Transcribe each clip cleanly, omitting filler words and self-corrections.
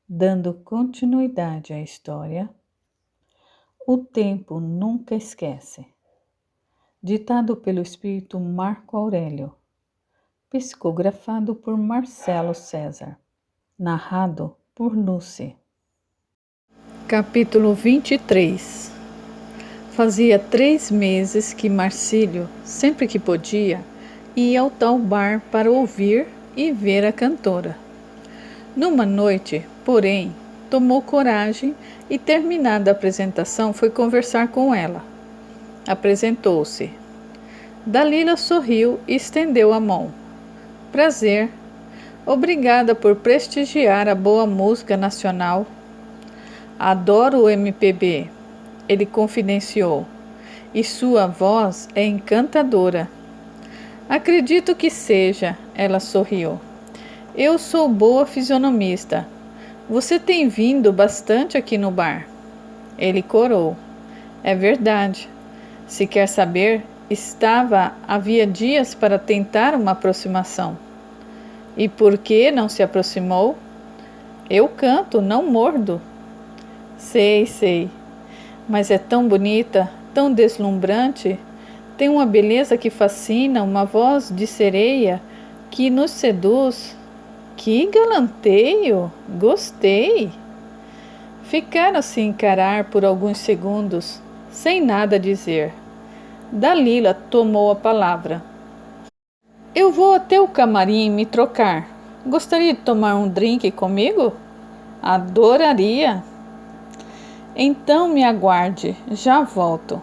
Dando continuidade à história, o tempo nunca esquece. Ditado pelo espírito Marco Aurélio, psicografado por Marcelo César, narrado por Lucy. Capítulo 23. Fazia 3 meses que Marcílio, sempre que podia, ia ao tal bar para ouvir e ver a cantora. Numa noite, porém, tomou coragem e, terminada a apresentação, foi conversar com ela. Apresentou-se. Dalila sorriu e estendeu a mão. Prazer. Obrigada por prestigiar a boa música nacional. Adoro o MPB, ele confidenciou, e sua voz é encantadora. Acredito que seja, ela sorriu. Eu sou boa fisionomista. Você tem vindo bastante aqui no bar. Ele corou. É verdade. Se quer saber, havia dias para tentar uma aproximação. E por que não se aproximou? Eu canto, não mordo. Sei. Mas é tão bonita, tão deslumbrante. Tem uma beleza que fascina, uma voz de sereia que nos seduz. Que galanteio! Gostei! Ficaram a se encarar por alguns segundos, sem nada dizer. Dalila tomou a palavra. Eu vou até o camarim me trocar. Gostaria de tomar um drink comigo? Adoraria! Então me aguarde, já volto.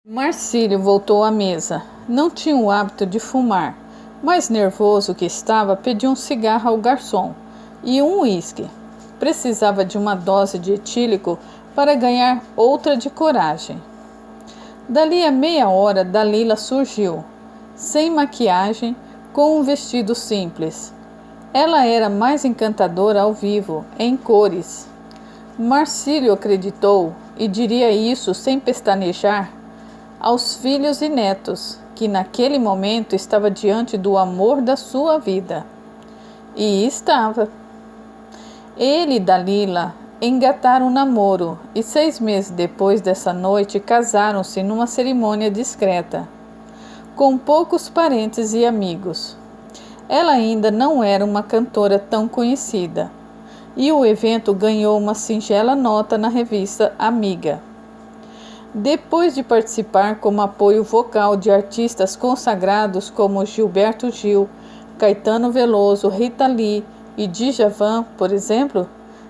Marcílio voltou à mesa. Não tinha o hábito de fumar, mas nervoso que estava, pediu um cigarro ao garçom e um uísque. Precisava de uma dose de etílico para ganhar outra de coragem. Dali a meia hora, Dalila surgiu, sem maquiagem, com um vestido simples. Ela era mais encantadora ao vivo, em cores. Marcílio acreditou, e diria isso sem pestanejar, aos filhos e netos, que naquele momento estava diante do amor da sua vida. E estava. Ele e Dalila engataram um namoro e 6 meses depois dessa noite casaram-se numa cerimônia discreta, com poucos parentes e amigos. Ela ainda não era uma cantora tão conhecida, e o evento ganhou uma singela nota na revista Amiga. Depois de participar como apoio vocal de artistas consagrados como Gilberto Gil, Caetano Veloso, Rita Lee e Djavan, por exemplo,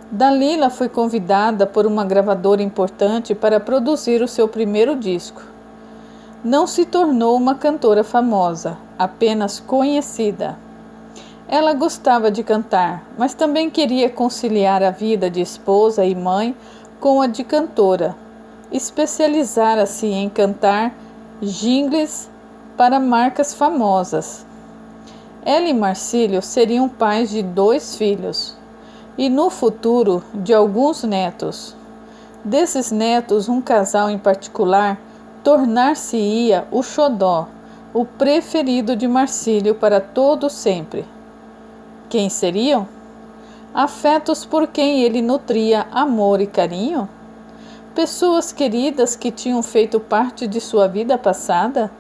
Dalila foi convidada por uma gravadora importante para produzir o seu primeiro disco. Não se tornou uma cantora famosa, apenas conhecida. Ela gostava de cantar, mas também queria conciliar a vida de esposa e mãe com a de cantora. Especializara-se em cantar jingles para marcas famosas. Ela e Marcílio seriam pais de 2 filhos e no futuro de alguns netos. Desses netos, um casal em particular tornar-se-ia o xodó, o preferido de Marcílio para todo sempre. Quem seriam? Afetos por quem ele nutria amor e carinho? Pessoas queridas que tinham feito parte de sua vida passada?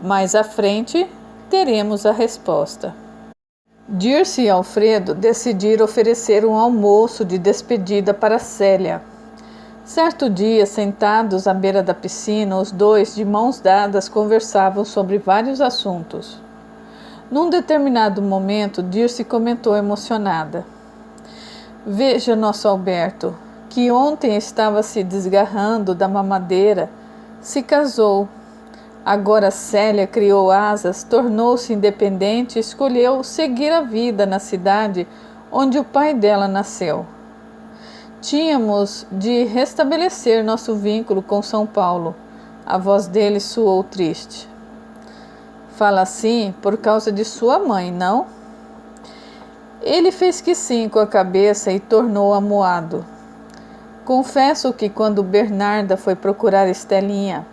Mais à frente, teremos a resposta. Dirce e Alfredo decidiram oferecer um almoço de despedida para Célia. Certo dia, sentados à beira da piscina, os dois, de mãos dadas, conversavam sobre vários assuntos. Num determinado momento, Dirce comentou emocionada. Veja nosso Alberto, que ontem estava se desgarrando da mamadeira, se casou. Agora Célia criou asas, tornou-se independente e escolheu seguir a vida na cidade onde o pai dela nasceu. Tínhamos de restabelecer nosso vínculo com São Paulo. A voz dele soou triste. Fala assim por causa de sua mãe, não? Ele fez que sim com a cabeça e tornou amuado. Confesso que quando Bernarda foi procurar Estelinha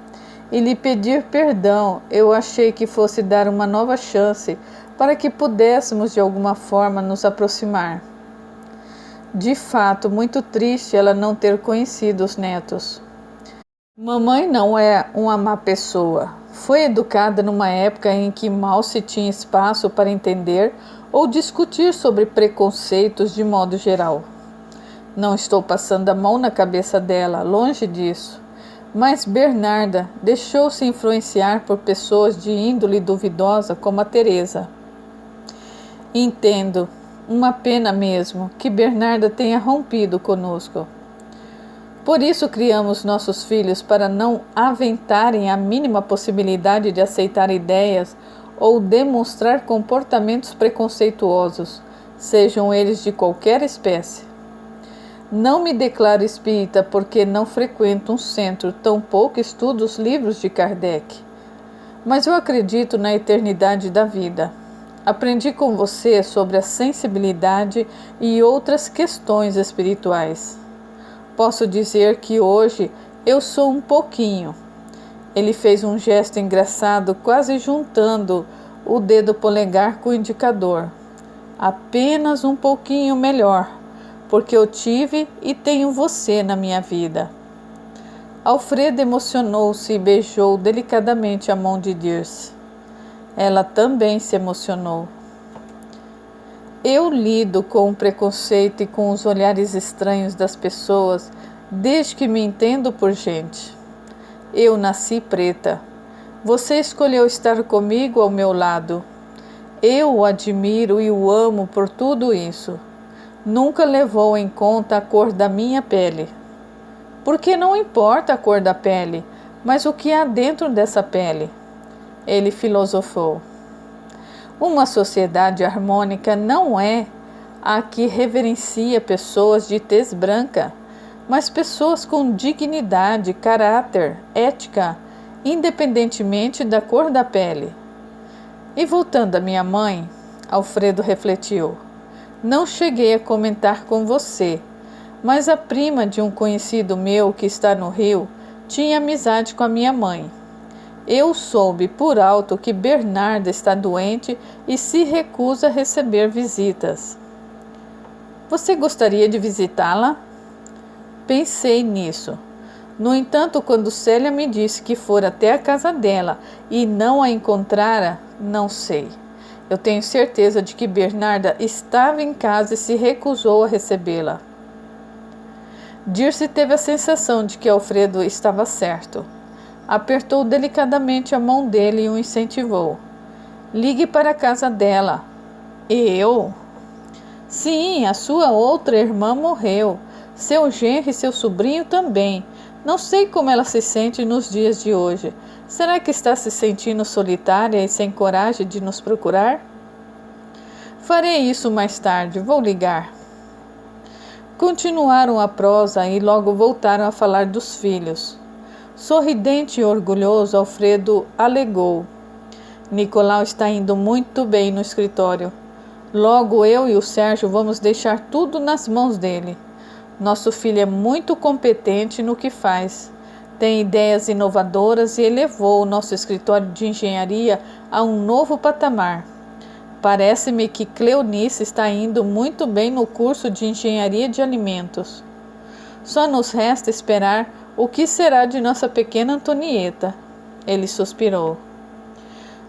e lhe pedir perdão, eu achei que fosse dar uma nova chance para que pudéssemos de alguma forma nos aproximar. De fato, muito triste ela não ter conhecido os netos. Mamãe não é uma má pessoa. Foi educada numa época em que mal se tinha espaço para entender ou discutir sobre preconceitos de modo geral. Não estou passando a mão na cabeça dela, longe disso. Mas Bernarda deixou-se influenciar por pessoas de índole duvidosa como a Teresa. Entendo, uma pena mesmo que Bernarda tenha rompido conosco. Por isso criamos nossos filhos para não aventarem a mínima possibilidade de aceitar ideias ou demonstrar comportamentos preconceituosos, sejam eles de qualquer espécie. Não me declaro espírita porque não frequento um centro, tampouco estudo os livros de Kardec. Mas eu acredito na eternidade da vida. Aprendi com você sobre a sensibilidade e outras questões espirituais. Posso dizer que hoje eu sou um pouquinho. Ele fez um gesto engraçado, quase juntando o dedo polegar com o indicador. Apenas um pouquinho melhor, porque eu tive e tenho você na minha vida. Alfredo emocionou-se e beijou delicadamente a mão de Dirce. Ela também se emocionou. Eu lido com o preconceito e com os olhares estranhos das pessoas desde que me entendo por gente. Eu nasci preta. Você escolheu estar comigo ao meu lado. Eu o admiro e o amo por tudo isso. Nunca levou em conta a cor da minha pele. Porque não importa a cor da pele, mas o que há dentro dessa pele. Ele filosofou. Uma sociedade harmônica não é a que reverencia pessoas de tez branca, mas pessoas com dignidade, caráter, ética, independentemente da cor da pele. E voltando à minha mãe, Alfredo refletiu. Não cheguei a comentar com você, mas a prima de um conhecido meu que está no Rio tinha amizade com a minha mãe. Eu soube por alto que Bernarda está doente e se recusa a receber visitas. Você gostaria de visitá-la? Pensei nisso. No entanto, quando Célia me disse que fora até a casa dela e não a encontrara, não sei. Eu tenho certeza de que Bernarda estava em casa e se recusou a recebê-la. Dirce teve a sensação de que Alfredo estava certo. Apertou delicadamente a mão dele e o incentivou. Ligue para a casa dela. Eu? Sim, a sua outra irmã morreu. Seu genro e seu sobrinho também. Não sei como ela se sente nos dias de hoje. Será que está se sentindo solitária e sem coragem de nos procurar? Farei isso mais tarde. Vou ligar. Continuaram a prosa e logo voltaram a falar dos filhos. Sorridente e orgulhoso, Alfredo alegou. Nicolau está indo muito bem no escritório. Logo eu e o Sérgio vamos deixar tudo nas mãos dele. Nosso filho é muito competente no que faz. Tem ideias inovadoras e elevou o nosso escritório de engenharia a um novo patamar. Parece-me que Cleonice está indo muito bem no curso de engenharia de alimentos. Só nos resta esperar o que será de nossa pequena Antonieta. Ele suspirou.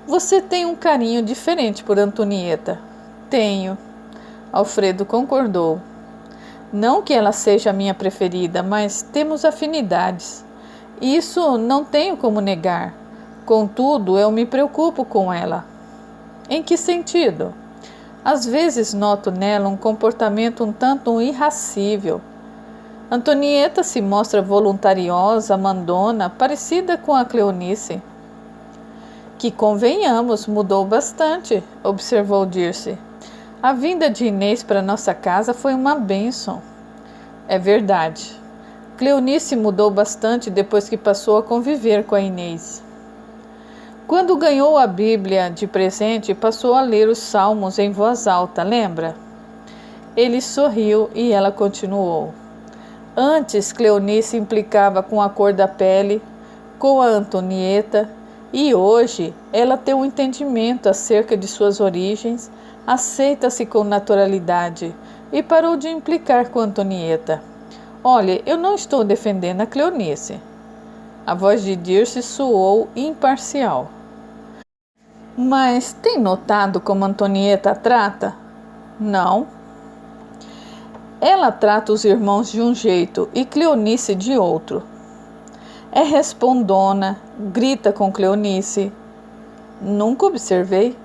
Você tem um carinho diferente por Antonieta. Tenho. Alfredo concordou. Não que ela seja a minha preferida, mas temos afinidades. Isso não tenho como negar. Contudo, eu me preocupo com ela. Em que sentido? Às vezes noto nela um comportamento um tanto irracível. Antonieta se mostra voluntariosa, mandona, parecida com a Cleonice. Que convenhamos, mudou bastante, observou Dirce. A vinda de Inês para nossa casa foi uma bênção. É verdade. Cleonice mudou bastante depois que passou a conviver com a Inês. Quando ganhou a Bíblia de presente, passou a ler os salmos em voz alta, lembra? Ele sorriu e ela continuou. Antes, Cleonice implicava com a cor da pele, com a Antonieta, e hoje ela tem um entendimento acerca de suas origens, aceita-se com naturalidade, e parou de implicar com Antonieta. Olha, eu não estou defendendo a Cleonice. A voz de Dirce soou imparcial. Mas tem notado como Antonieta a trata? Não. Ela trata os irmãos de um jeito e Cleonice de outro. É respondona, grita com Cleonice. Nunca observei.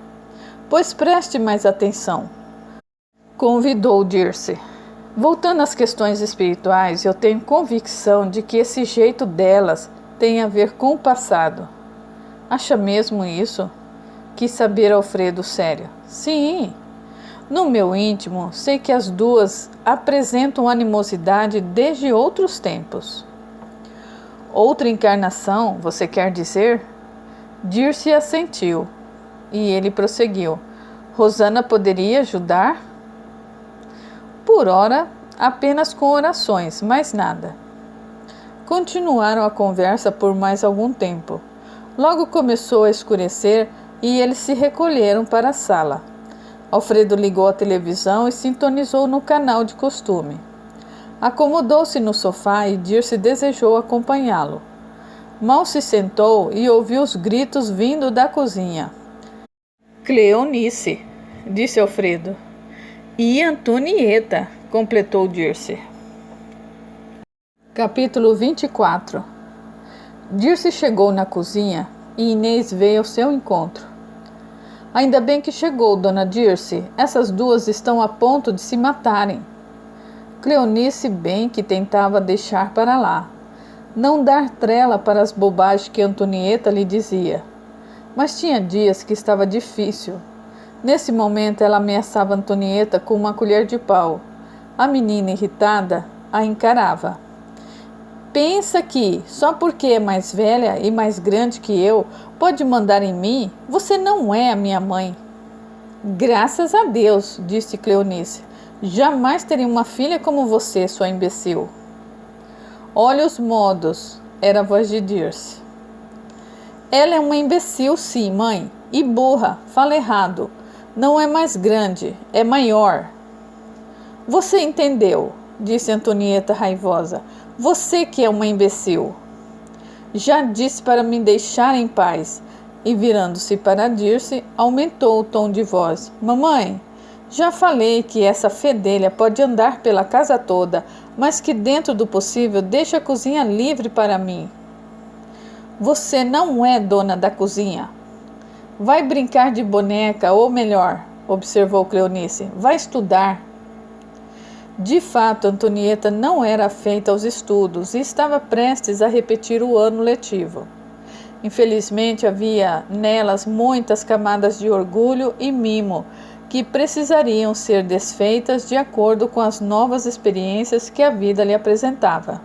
Pois preste mais atenção. Convidou Dirce. Voltando às questões espirituais, eu tenho convicção de que esse jeito delas tem a ver com o passado. Acha mesmo isso? Quis saber Alfredo sério. Sim. No meu íntimo, sei que as duas apresentam animosidade desde outros tempos. Outra encarnação, você quer dizer? Dirce assentiu, e ele prosseguiu. Rosana poderia ajudar? Por ora, apenas com orações, mais nada. Continuaram a conversa por mais algum tempo. Logo começou a escurecer e eles se recolheram para a sala. Alfredo ligou a televisão e sintonizou no canal de costume. Acomodou-se no sofá e Dirce desejou acompanhá-lo. Mal se sentou e ouviu os gritos vindo da cozinha. Cleonice, disse Alfredo. E Antonieta, completou Dirce. Capítulo 24. Dirce chegou na cozinha e Inês veio ao seu encontro. Ainda bem que chegou, dona Dirce. Essas duas estão a ponto de se matarem. Cleonice bem que tentava deixar para lá, não dar trela para as bobagens que Antonieta lhe dizia. Mas tinha dias que estava difícil. Nesse momento ela ameaçava Antonieta com uma colher de pau. A menina, irritada, a encarava. Pensa que, só porque é mais velha e mais grande que eu, pode mandar em mim? Você não é a minha mãe. Graças a Deus, disse Cleonice. Jamais teria uma filha como você, sua imbecil. Olha os modos, era a voz de Dirce. Ela é uma imbecil, sim, mãe, e burra, fala errado. Não é mais grande, é maior. Você entendeu, disse Antonieta raivosa. Você que é uma imbecil. Já disse para me deixar em paz. E virando-se para Dirce, aumentou o tom de voz. Mamãe, já falei que essa fedelha pode andar pela casa toda, mas que dentro do possível deixa a cozinha livre para mim. Você não é dona da cozinha. Vai brincar de boneca, ou melhor, observou Cleonice, vai estudar. De fato, Antonieta não era afeita aos estudos e estava prestes a repetir o ano letivo. Infelizmente, havia nelas muitas camadas de orgulho e mimo que precisariam ser desfeitas de acordo com as novas experiências que a vida lhe apresentava.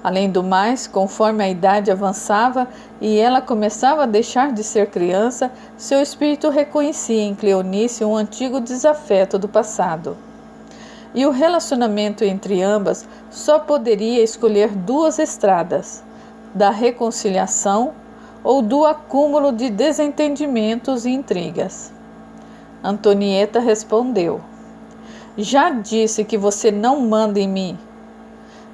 Além do mais, conforme a idade avançava e ela começava a deixar de ser criança, seu espírito reconhecia em Cleonice um antigo desafeto do passado. E o relacionamento entre ambas só poderia escolher duas estradas: da reconciliação ou do acúmulo de desentendimentos e intrigas. Antonieta respondeu: já disse que você não manda em mim.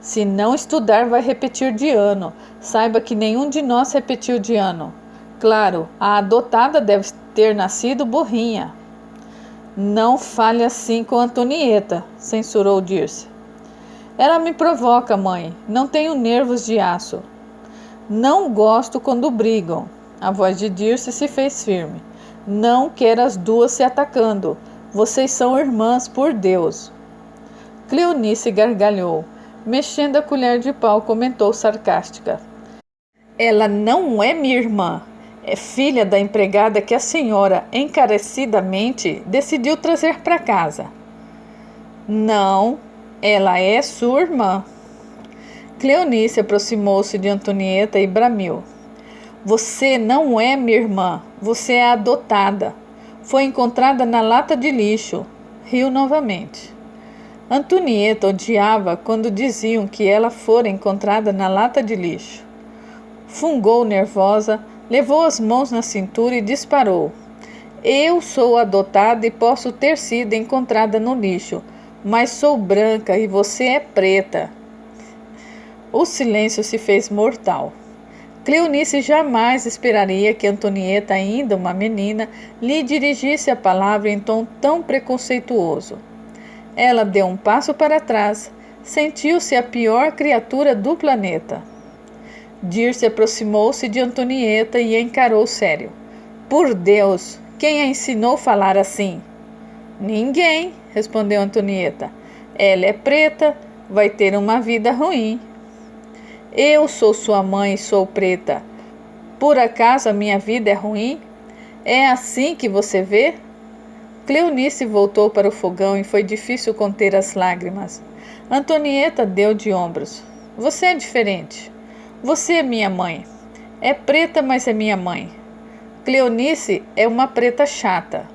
Se não estudar, vai repetir de ano. Saiba que nenhum de nós repetiu de ano. Claro, a adotada deve ter nascido burrinha. Não fale assim com Antonieta, censurou Dirce. Ela me provoca, mãe. Não tenho nervos de aço. Não gosto quando brigam. A voz de Dirce se fez firme. Não quero as duas se atacando. Vocês são irmãs, por Deus. Cleonice gargalhou. Mexendo a colher de pau, comentou sarcástica. Ela não é minha irmã. É filha da empregada que a senhora, encarecidamente, decidiu trazer para casa. Não, ela é sua irmã. Cleonice aproximou-se de Antonieta e bramiu. Você não é minha irmã, você é adotada. Foi encontrada na lata de lixo. Riu novamente. Antonieta odiava quando diziam que ela fora encontrada na lata de lixo. Fungou nervosa, levou as mãos na cintura e disparou. Eu sou adotada e posso ter sido encontrada no lixo. Mas sou branca e você é preta. O silêncio se fez mortal. Cleonice jamais esperaria que Antonieta, ainda uma menina, lhe dirigisse a palavra em tom tão preconceituoso. Ela deu um passo para trás, sentiu-se a pior criatura do planeta. Dirce aproximou-se de Antonieta e a encarou sério. Por Deus, quem a ensinou a falar assim? Ninguém, respondeu Antonieta. Ela é preta, vai ter uma vida ruim. Eu sou sua mãe e sou preta. Por acaso a minha vida é ruim? É assim que você vê? Cleonice voltou para o fogão e foi difícil conter as lágrimas. Antonieta deu de ombros. Você é diferente. Você é minha mãe. É preta, mas é minha mãe. Cleonice é uma preta chata.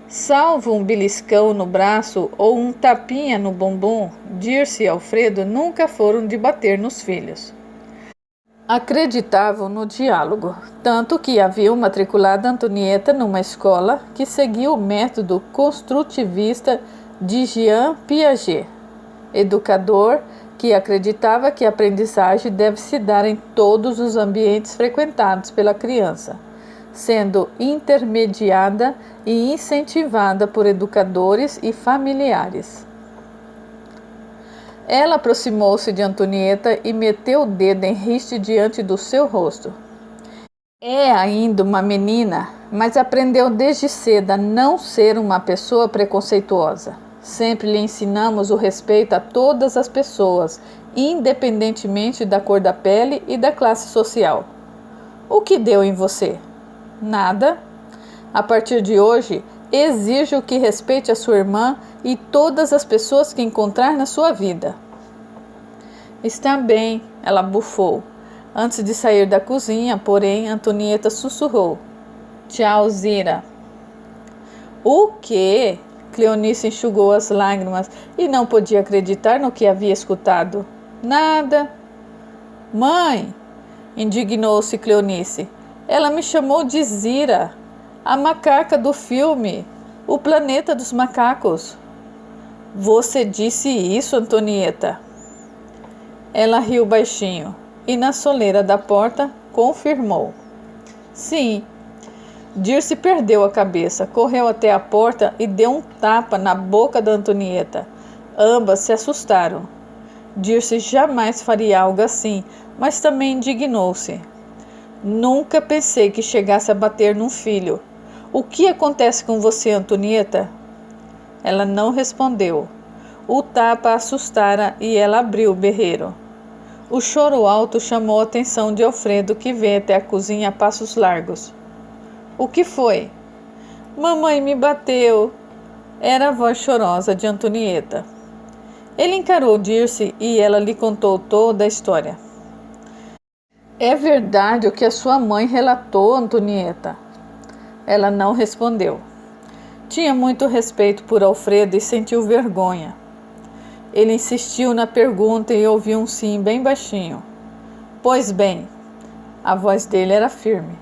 Salvo um beliscão no braço ou um tapinha no bumbum, Dirce e Alfredo nunca foram de bater nos filhos. Acreditavam no diálogo, tanto que haviam matriculado Antonieta numa escola que seguia o método construtivista de Jean Piaget, educador que acreditava que a aprendizagem deve se dar em todos os ambientes frequentados pela criança, sendo intermediada e incentivada por educadores e familiares. Ela aproximou-se de Antonieta e meteu o dedo em riste diante do seu rosto. É ainda uma menina, mas aprendeu desde cedo a não ser uma pessoa preconceituosa. Sempre lhe ensinamos o respeito a todas as pessoas, independentemente da cor da pele e da classe social. O que deu em você? Nada. A partir de hoje, exijo que respeite a sua irmã e todas as pessoas que encontrar na sua vida. Está bem, ela bufou. Antes de sair da cozinha, porém, Antonieta sussurrou. Tchau, Zira. O quê? Cleonice enxugou as lágrimas e não podia acreditar no que havia escutado. Nada. Mãe, indignou-se Cleonice. Ela me chamou de Zira, a macaca do filme, o planeta dos macacos. Você disse isso, Antonieta? Ela riu baixinho e na soleira da porta confirmou. Sim. Dirce perdeu a cabeça, correu até a porta e deu um tapa na boca da Antonieta. Ambas se assustaram. Dirce jamais faria algo assim, mas também indignou-se. Nunca pensei que chegasse a bater num filho. O que acontece com você, Antonieta? Ela não respondeu. O tapa a assustara e ela abriu o berreiro. O choro alto chamou a atenção de Alfredo, que veio até a cozinha a passos largos. O que foi? Mamãe me bateu. Era a voz chorosa de Antonieta. Ele encarou Dirce e ela lhe contou toda a história. É verdade o que a sua mãe relatou, Antonieta? Ela não respondeu. Tinha muito respeito por Alfredo e sentiu vergonha. Ele insistiu na pergunta e ouviu um sim bem baixinho. Pois bem, a voz dele era firme.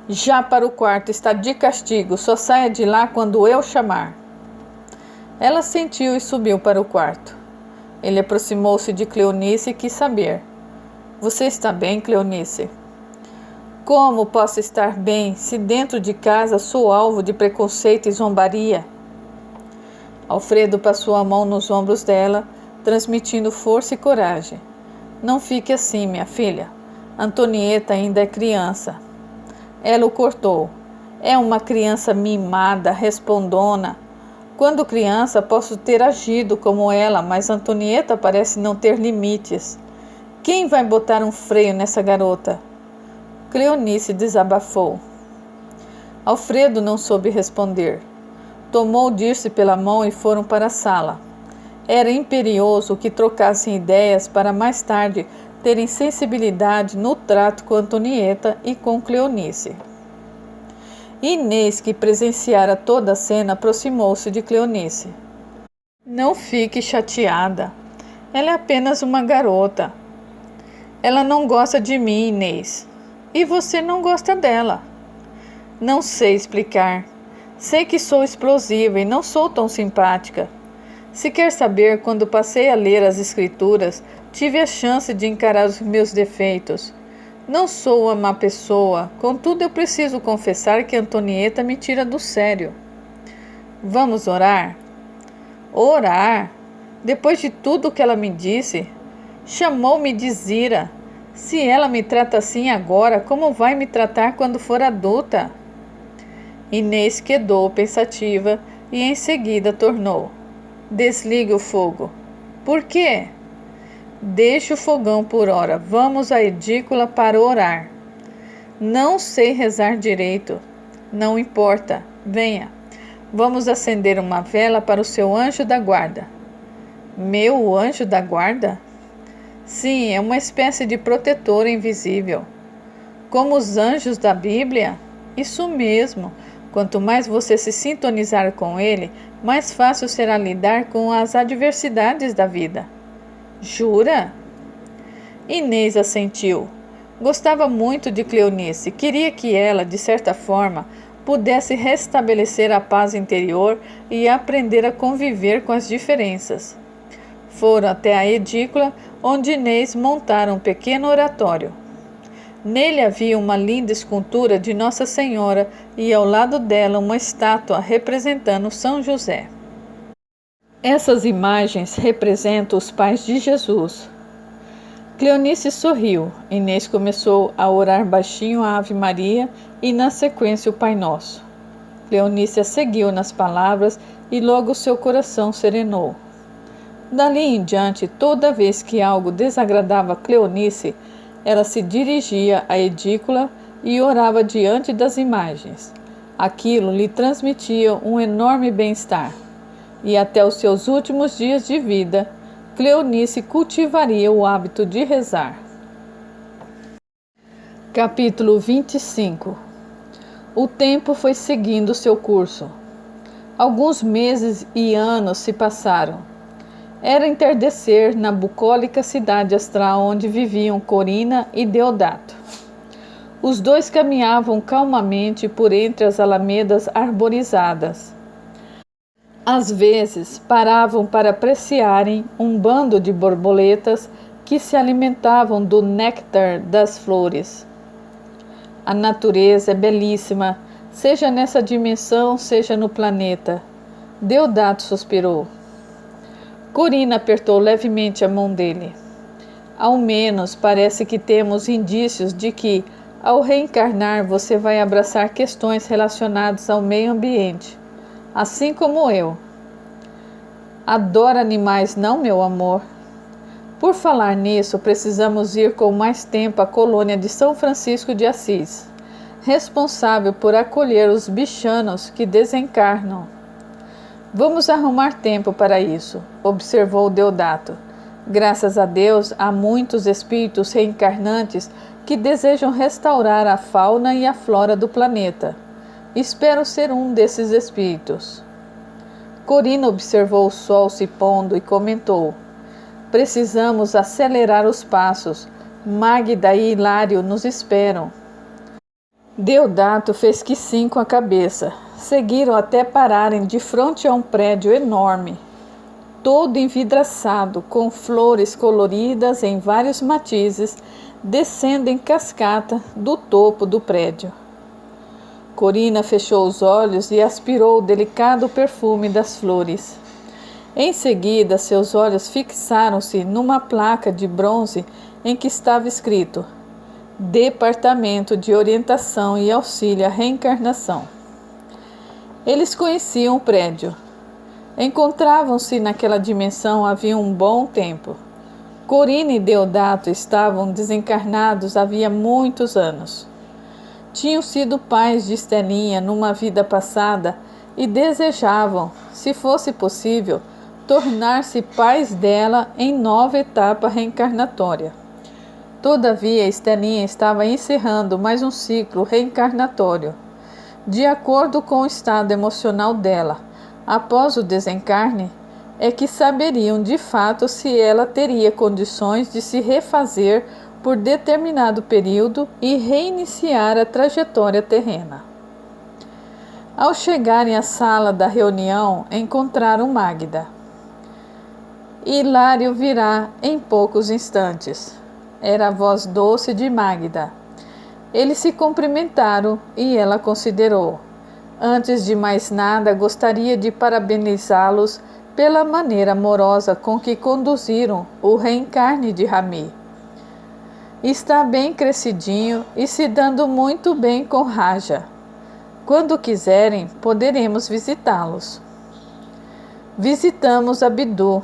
Já para o quarto, está de castigo, só saia de lá quando eu chamar. Ela sentiu e subiu para o quarto. Ele aproximou-se de Cleonice e quis saber. Você está bem, Cleonice? Como posso estar bem se dentro de casa sou alvo de preconceito e zombaria? Alfredo passou a mão nos ombros dela, transmitindo força e coragem. Não fique assim, minha filha. Antonieta ainda é criança. Ela o cortou. É uma criança mimada, respondona. Quando criança, posso ter agido como ela, mas Antonieta parece não ter limites. Quem vai botar um freio nessa garota? Cleonice desabafou. Alfredo não soube responder. Tomou Dirce pela mão e foram para a sala. Era imperioso que trocassem ideias para mais tarde terem sensibilidade no trato com Antonieta e com Cleonice. Inês, que presenciara toda a cena, aproximou-se de Cleonice. Não fique chateada. Ela é apenas uma garota. Ela não gosta de mim, Inês. E você não gosta dela. Não sei explicar. Sei que sou explosiva e não sou tão simpática. Se quer saber, quando passei a ler as Escrituras, tive a chance de encarar os meus defeitos. Não sou uma má pessoa, contudo eu preciso confessar que Antonieta me tira do sério. Vamos orar? Orar? Depois de tudo o que ela me disse? Chamou-me de Zira. Se ela me trata assim agora, como vai me tratar quando for adulta? Inês quedou pensativa e em seguida tornou. Desligue o fogo. Por quê? Deixe o fogão por hora. Vamos à edícula para orar. Não sei rezar direito. Não importa. Venha. Vamos acender uma vela para o seu anjo da guarda. Meu anjo da guarda? Sim, é uma espécie de protetor invisível. Como os anjos da Bíblia? Isso mesmo. Quanto mais você se sintonizar com ele, mais fácil será lidar com as adversidades da vida. Jura? Inês assentiu. Gostava muito de Cleonice. Queria que ela, de certa forma, pudesse restabelecer a paz interior e aprender a conviver com as diferenças. Foram até a edícula, onde Inês montara um pequeno oratório. Nele havia uma linda escultura de Nossa Senhora e ao lado dela uma estátua representando São José. Essas imagens representam os pais de Jesus. Cleonice sorriu. Inês começou a orar baixinho a Ave Maria e na sequência o Pai Nosso. Cleonice a seguiu nas palavras e logo seu coração serenou. Dali em diante, toda vez que algo desagradava Cleonice, ela se dirigia à edícula e orava diante das imagens. Aquilo lhe transmitia um enorme bem-estar. E até os seus últimos dias de vida, Cleonice cultivaria o hábito de rezar. Capítulo 25. O tempo foi seguindo seu curso. Alguns meses e anos se passaram. Era entardecer na bucólica cidade astral onde viviam Corina e Deodato. Os dois caminhavam calmamente por entre as alamedas arborizadas. Às vezes, paravam para apreciarem um bando de borboletas que se alimentavam do néctar das flores. A natureza é belíssima, seja nessa dimensão, seja no planeta. Deodato suspirou. Corina apertou levemente a mão dele. Ao menos parece que temos indícios de que, ao reencarnar, você vai abraçar questões relacionadas ao meio ambiente. Assim como eu. Adoro animais, não, meu amor? Por falar nisso, precisamos ir com mais tempo à colônia de São Francisco de Assis, responsável por acolher os bichanos que desencarnam. Vamos arrumar tempo para isso, observou Deodato. Graças a Deus, há muitos espíritos reencarnantes que desejam restaurar a fauna e a flora do planeta. Espero ser um desses espíritos. Corina observou o sol se pondo e comentou. Precisamos acelerar os passos. Magda e Hilário nos esperam. Deodato fez que sim com a cabeça. Seguiram até pararem de frente a um prédio enorme, todo envidraçado, com flores coloridas em vários matizes, descendo em cascata do topo do prédio. Corina fechou os olhos e aspirou o delicado perfume das flores. Em seguida, seus olhos fixaram-se numa placa de bronze em que estava escrito Departamento de Orientação e Auxílio à Reencarnação. Eles conheciam o prédio. Encontravam-se naquela dimensão havia um bom tempo. Corina e Deodato estavam desencarnados havia muitos anos. Tinham sido pais de Estelinha numa vida passada e desejavam, se fosse possível, tornar-se pais dela em nova etapa reencarnatória. Todavia, Estelinha estava encerrando mais um ciclo reencarnatório, de acordo com o estado emocional dela. Após o desencarne, é que saberiam de fato se ela teria condições de se refazer por determinado período e reiniciar a trajetória terrena. Ao chegarem à sala da reunião, encontraram Magda. Hilário virá em poucos instantes. Era a voz doce de Magda. Eles se cumprimentaram e ela considerou. Antes de mais nada, gostaria de parabenizá-los pela maneira amorosa com que conduziram o reencarne de Rami. Está bem crescidinho e se dando muito bem com Raja. Quando quiserem, poderemos visitá-los. Visitamos Abdu.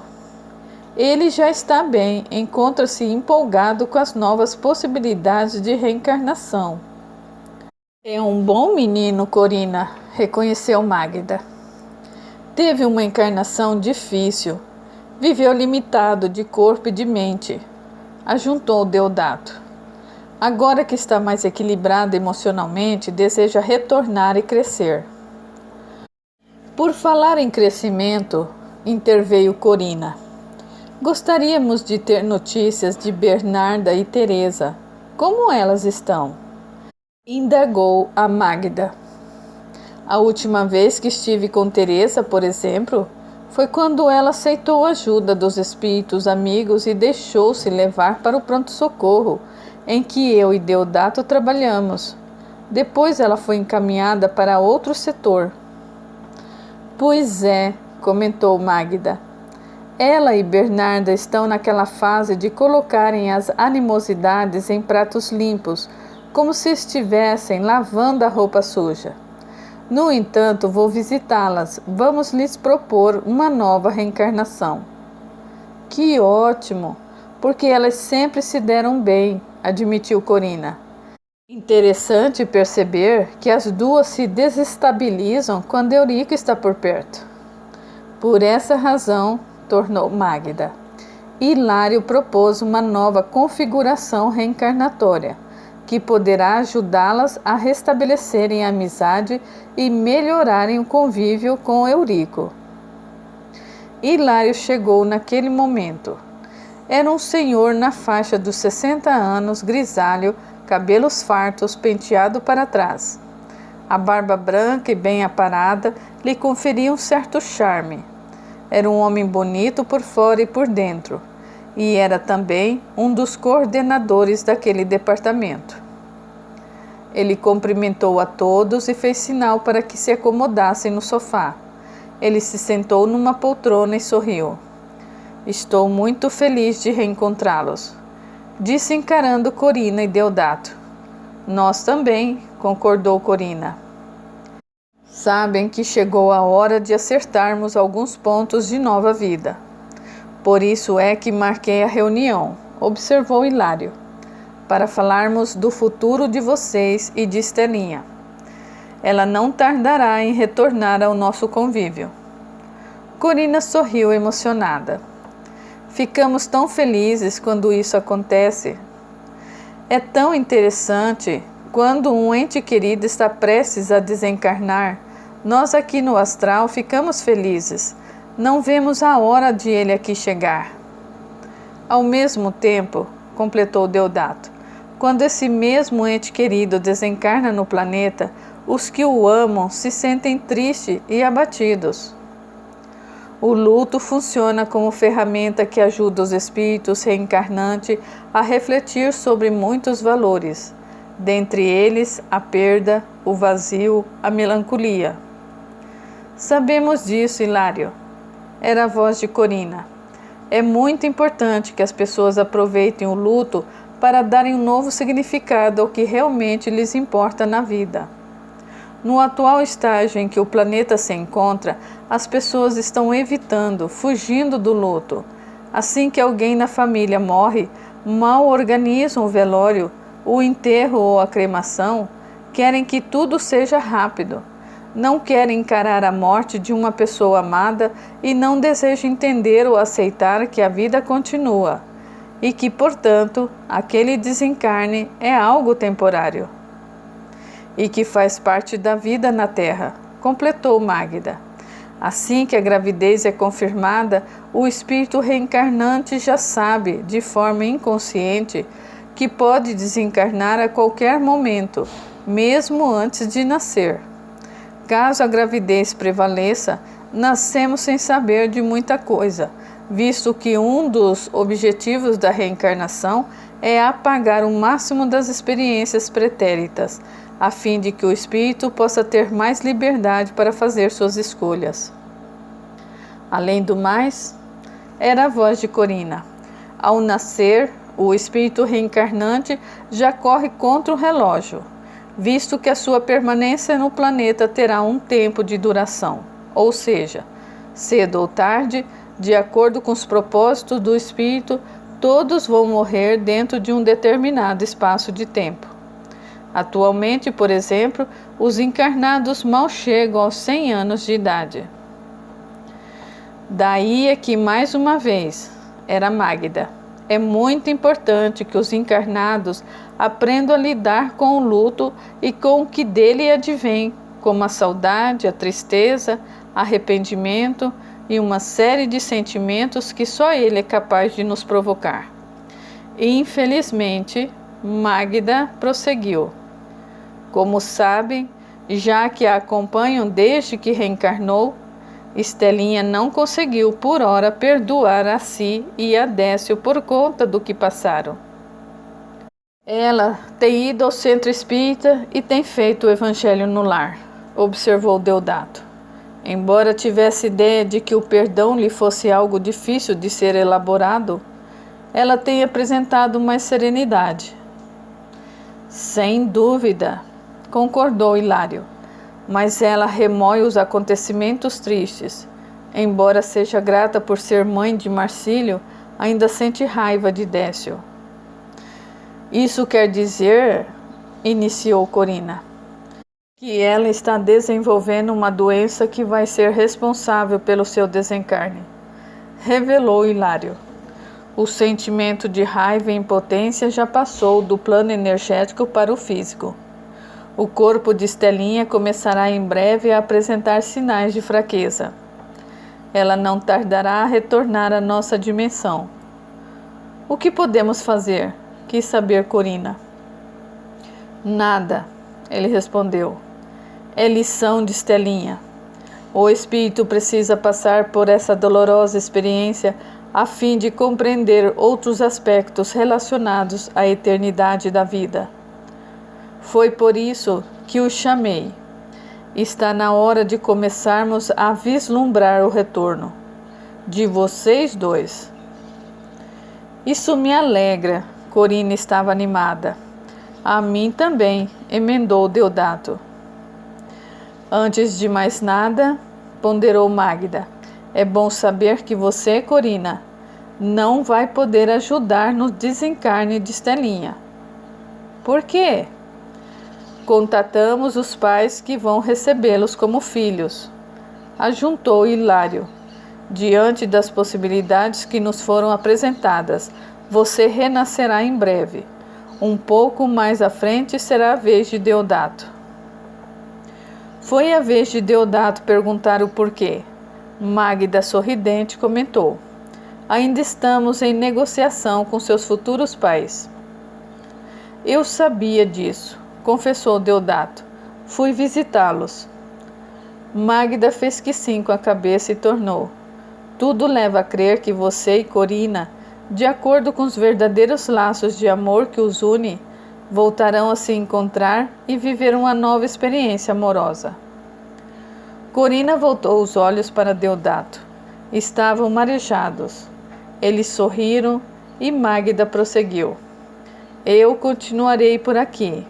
Ele já está bem, encontra-se empolgado com as novas possibilidades de reencarnação. É um bom menino, Corina, reconheceu Magda. Teve uma encarnação difícil. Viveu limitado de corpo e de mente, ajuntou Deodato. Agora que está mais equilibrado emocionalmente, deseja retornar e crescer. Por falar em crescimento, interveio Corina. Gostaríamos de ter notícias de Bernarda e Teresa. Como elas estão? Indagou a Magda. A última vez que estive com Teresa, por exemplo, foi quando ela aceitou a ajuda dos espíritos amigos e deixou-se levar para o pronto-socorro, em que eu e Deodato trabalhamos. Depois ela foi encaminhada para outro setor. Pois é, comentou Magda. Ela e Bernarda estão naquela fase de colocarem as animosidades em pratos limpos, como se estivessem lavando a roupa suja. No entanto, vou visitá-las. Vamos lhes propor uma nova reencarnação. Que ótimo, porque elas sempre se deram bem, admitiu Corina. Interessante perceber que as duas se desestabilizam quando Eurico está por perto. Por essa razão, tornou Magda, Hilário propôs uma nova configuração reencarnatória, que poderá ajudá-las a restabelecerem a amizade e melhorarem o convívio com Eurico. Hilário chegou naquele momento. Era um senhor na faixa dos 60 anos, grisalho, cabelos fartos, penteado para trás. A barba branca e bem aparada lhe conferia um certo charme. Era um homem bonito por fora e por dentro, e era também um dos coordenadores daquele departamento. Ele cumprimentou a todos e fez sinal para que se acomodassem no sofá. Ele se sentou numa poltrona e sorriu. Estou muito feliz de reencontrá-los, disse encarando Corina e Deodato. Nós também, concordou Corina. Sabem que chegou a hora de acertarmos alguns pontos de nova vida. Por isso é que marquei a reunião, observou Hilário, para falarmos do futuro de vocês e de Estelinha. Ela não tardará em retornar ao nosso convívio. Corina sorriu emocionada. Ficamos tão felizes quando isso acontece. É tão interessante quando um ente querido está prestes a desencarnar. Nós aqui no astral ficamos felizes. Não vemos a hora de ele aqui chegar. Ao mesmo tempo, completou Deodato, quando esse mesmo ente querido desencarna no planeta, os que o amam se sentem tristes e abatidos. O luto funciona como ferramenta que ajuda os espíritos reencarnantes a refletir sobre muitos valores, dentre eles a perda, o vazio, a melancolia. Sabemos disso, Hilário. Era a voz de Corina. É muito importante que as pessoas aproveitem o luto para darem um novo significado ao que realmente lhes importa na vida. No atual estágio em que o planeta se encontra, as pessoas estão evitando, fugindo do luto. Assim que alguém na família morre, mal organizam o velório, o enterro ou a cremação, querem que tudo seja rápido. Não querem encarar a morte de uma pessoa amada e não desejam entender ou aceitar que a vida continua e que, portanto, aquele desencarne é algo temporário e que faz parte da vida na Terra, completou Magda. Assim que a gravidez é confirmada, o espírito reencarnante já sabe, de forma inconsciente, que pode desencarnar a qualquer momento, mesmo antes de nascer. Caso a gravidez prevaleça, nascemos sem saber de muita coisa, visto que um dos objetivos da reencarnação é apagar o máximo das experiências pretéritas, a fim de que o espírito possa ter mais liberdade para fazer suas escolhas. Além do mais, era a voz de Corina. Ao nascer, o espírito reencarnante já corre contra o relógio, visto que a sua permanência no planeta terá um tempo de duração, ou seja, cedo ou tarde, de acordo com os propósitos do espírito, todos vão morrer dentro de um determinado espaço de tempo. Atualmente, por exemplo, os encarnados mal chegam aos 100 anos de idade. Daí é que, mais uma vez, era Magda. É muito importante que os encarnados aprendam a lidar com o luto e com o que dele advém, como a saudade, a tristeza, arrependimento e uma série de sentimentos que só ele é capaz de nos provocar. E, infelizmente, Magda prosseguiu. Como sabem, já que a acompanham desde que reencarnou, Estelinha não conseguiu por hora perdoar a si e a Décio por conta do que passaram. Ela tem ido ao centro espírita e tem feito o evangelho no lar, observou Deodato. Embora tivesse ideia de que o perdão lhe fosse algo difícil de ser elaborado, ela tem apresentado mais serenidade. Sem dúvida, concordou Hilário. Mas ela remói os acontecimentos tristes. Embora seja grata por ser mãe de Marcílio, ainda sente raiva de Décio. Isso quer dizer, iniciou Corina, que ela está desenvolvendo uma doença que vai ser responsável pelo seu desencarne, revelou Hilário. O sentimento de raiva e impotência já passou do plano energético para o físico. O corpo de Estelinha começará em breve a apresentar sinais de fraqueza. Ela não tardará a retornar à nossa dimensão. O que podemos fazer? Quis saber Corina. Nada, ele respondeu. É lição de Estelinha. O espírito precisa passar por essa dolorosa experiência a fim de compreender outros aspectos relacionados à eternidade da vida. Foi por isso que o chamei. Está na hora de começarmos a vislumbrar o retorno de vocês dois. Isso me alegra, Corina estava animada. A mim também, emendou Deodato. Antes de mais nada, ponderou Magda, é bom saber que você, Corina, não vai poder ajudar no desencarne de Estelinha. Por quê? Contatamos os pais que vão recebê-los como filhos, ajuntou Hilário. Diante das possibilidades que nos foram apresentadas, você renascerá em breve. Um pouco mais à frente será a vez de Deodato. Foi a vez de Deodato perguntar o porquê. Magda, sorridente, comentou. Ainda estamos em negociação com seus futuros pais. Eu sabia disso, confessou Deodato. Fui visitá-los. Magda fez que sim com a cabeça e tornou. Tudo leva a crer que você e Corina, de acordo com os verdadeiros laços de amor que os une, voltarão a se encontrar e viver uma nova experiência amorosa. Corina voltou os olhos para Deodato. Estavam marejados. Eles sorriram e Magda prosseguiu. Eu continuarei por aqui.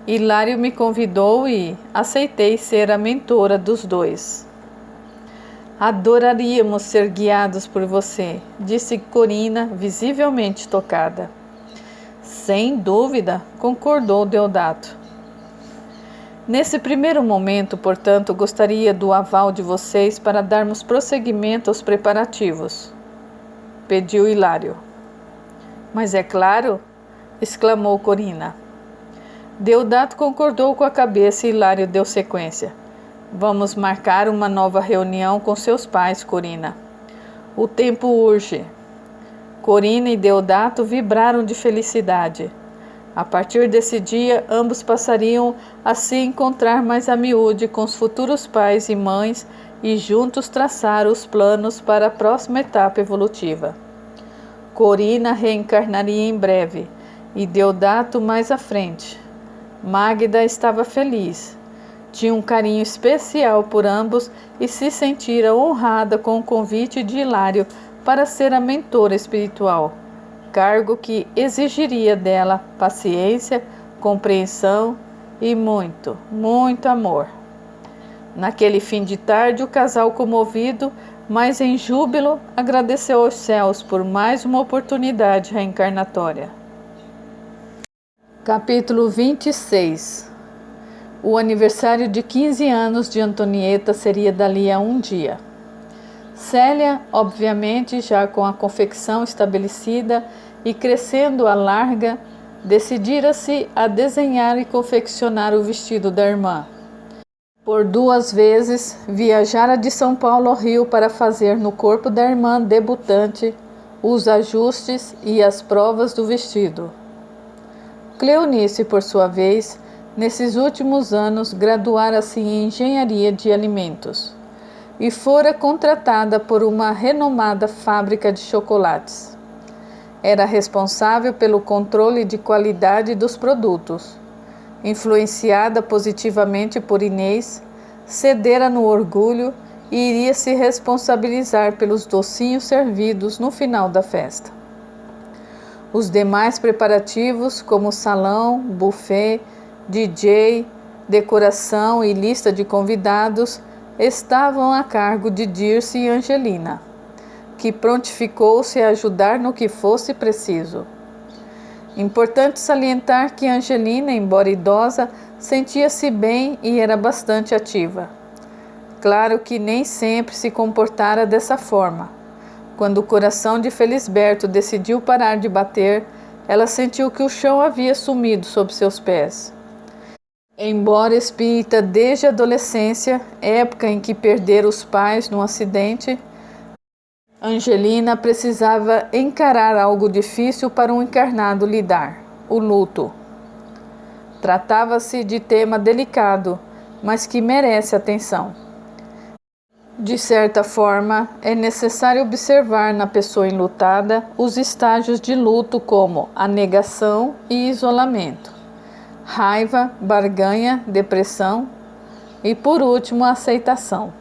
Hilário me convidou e aceitei ser a mentora dos dois. Adoraríamos ser guiados por você, disse Corina, visivelmente tocada. Sem dúvida, concordou Deodato. Nesse primeiro momento, portanto, gostaria do aval de vocês para darmos prosseguimento aos preparativos, pediu Hilário. Mas é claro, exclamou Corina. Deodato concordou com a cabeça e Hilário deu sequência. Vamos marcar uma nova reunião com seus pais, Corina. O tempo urge. Corina e Deodato vibraram de felicidade. A partir desse dia, ambos passariam a se encontrar mais a miúde com os futuros pais e mães e juntos traçaram os planos para a próxima etapa evolutiva. Corina reencarnaria em breve e Deodato mais à frente. Magda estava feliz. Tinha um carinho especial por ambos e se sentira honrada com o convite de Hilário para ser a mentora espiritual, cargo que exigiria dela paciência, compreensão e muito, muito amor. Naquele fim de tarde, o casal comovido, mas em júbilo, agradeceu aos céus por mais uma oportunidade reencarnatória. Capítulo 26. O aniversário de 15 anos de Antonieta seria dali a um dia. Célia, obviamente, já com a confecção estabelecida e crescendo à larga, decidira-se a desenhar e confeccionar o vestido da irmã. Por 2 vezes, viajara de São Paulo ao Rio para fazer no corpo da irmã debutante os ajustes e as provas do vestido. Cleonice, por sua vez, nesses últimos anos, graduara-se em engenharia de alimentos e fora contratada por uma renomada fábrica de chocolates. Era responsável pelo controle de qualidade dos produtos. Influenciada positivamente por Inês, cedera no orgulho e iria se responsabilizar pelos docinhos servidos no final da festa. Os demais preparativos, como salão, buffet, DJ, decoração e lista de convidados, estavam a cargo de Dirce e Angelina, que prontificou-se a ajudar no que fosse preciso. Importante salientar que Angelina, embora idosa, sentia-se bem e era bastante ativa. Claro que nem sempre se comportara dessa forma. Quando o coração de Felisberto decidiu parar de bater, ela sentiu que o chão havia sumido sob seus pés. Embora espírita desde a adolescência, época em que perdera os pais num acidente, Angelina precisava encarar algo difícil para um encarnado lidar: o luto. Tratava-se de tema delicado, mas que merece atenção. De certa forma, é necessário observar na pessoa enlutada os estágios de luto como a negação e isolamento, raiva, barganha, depressão e, por último, a aceitação.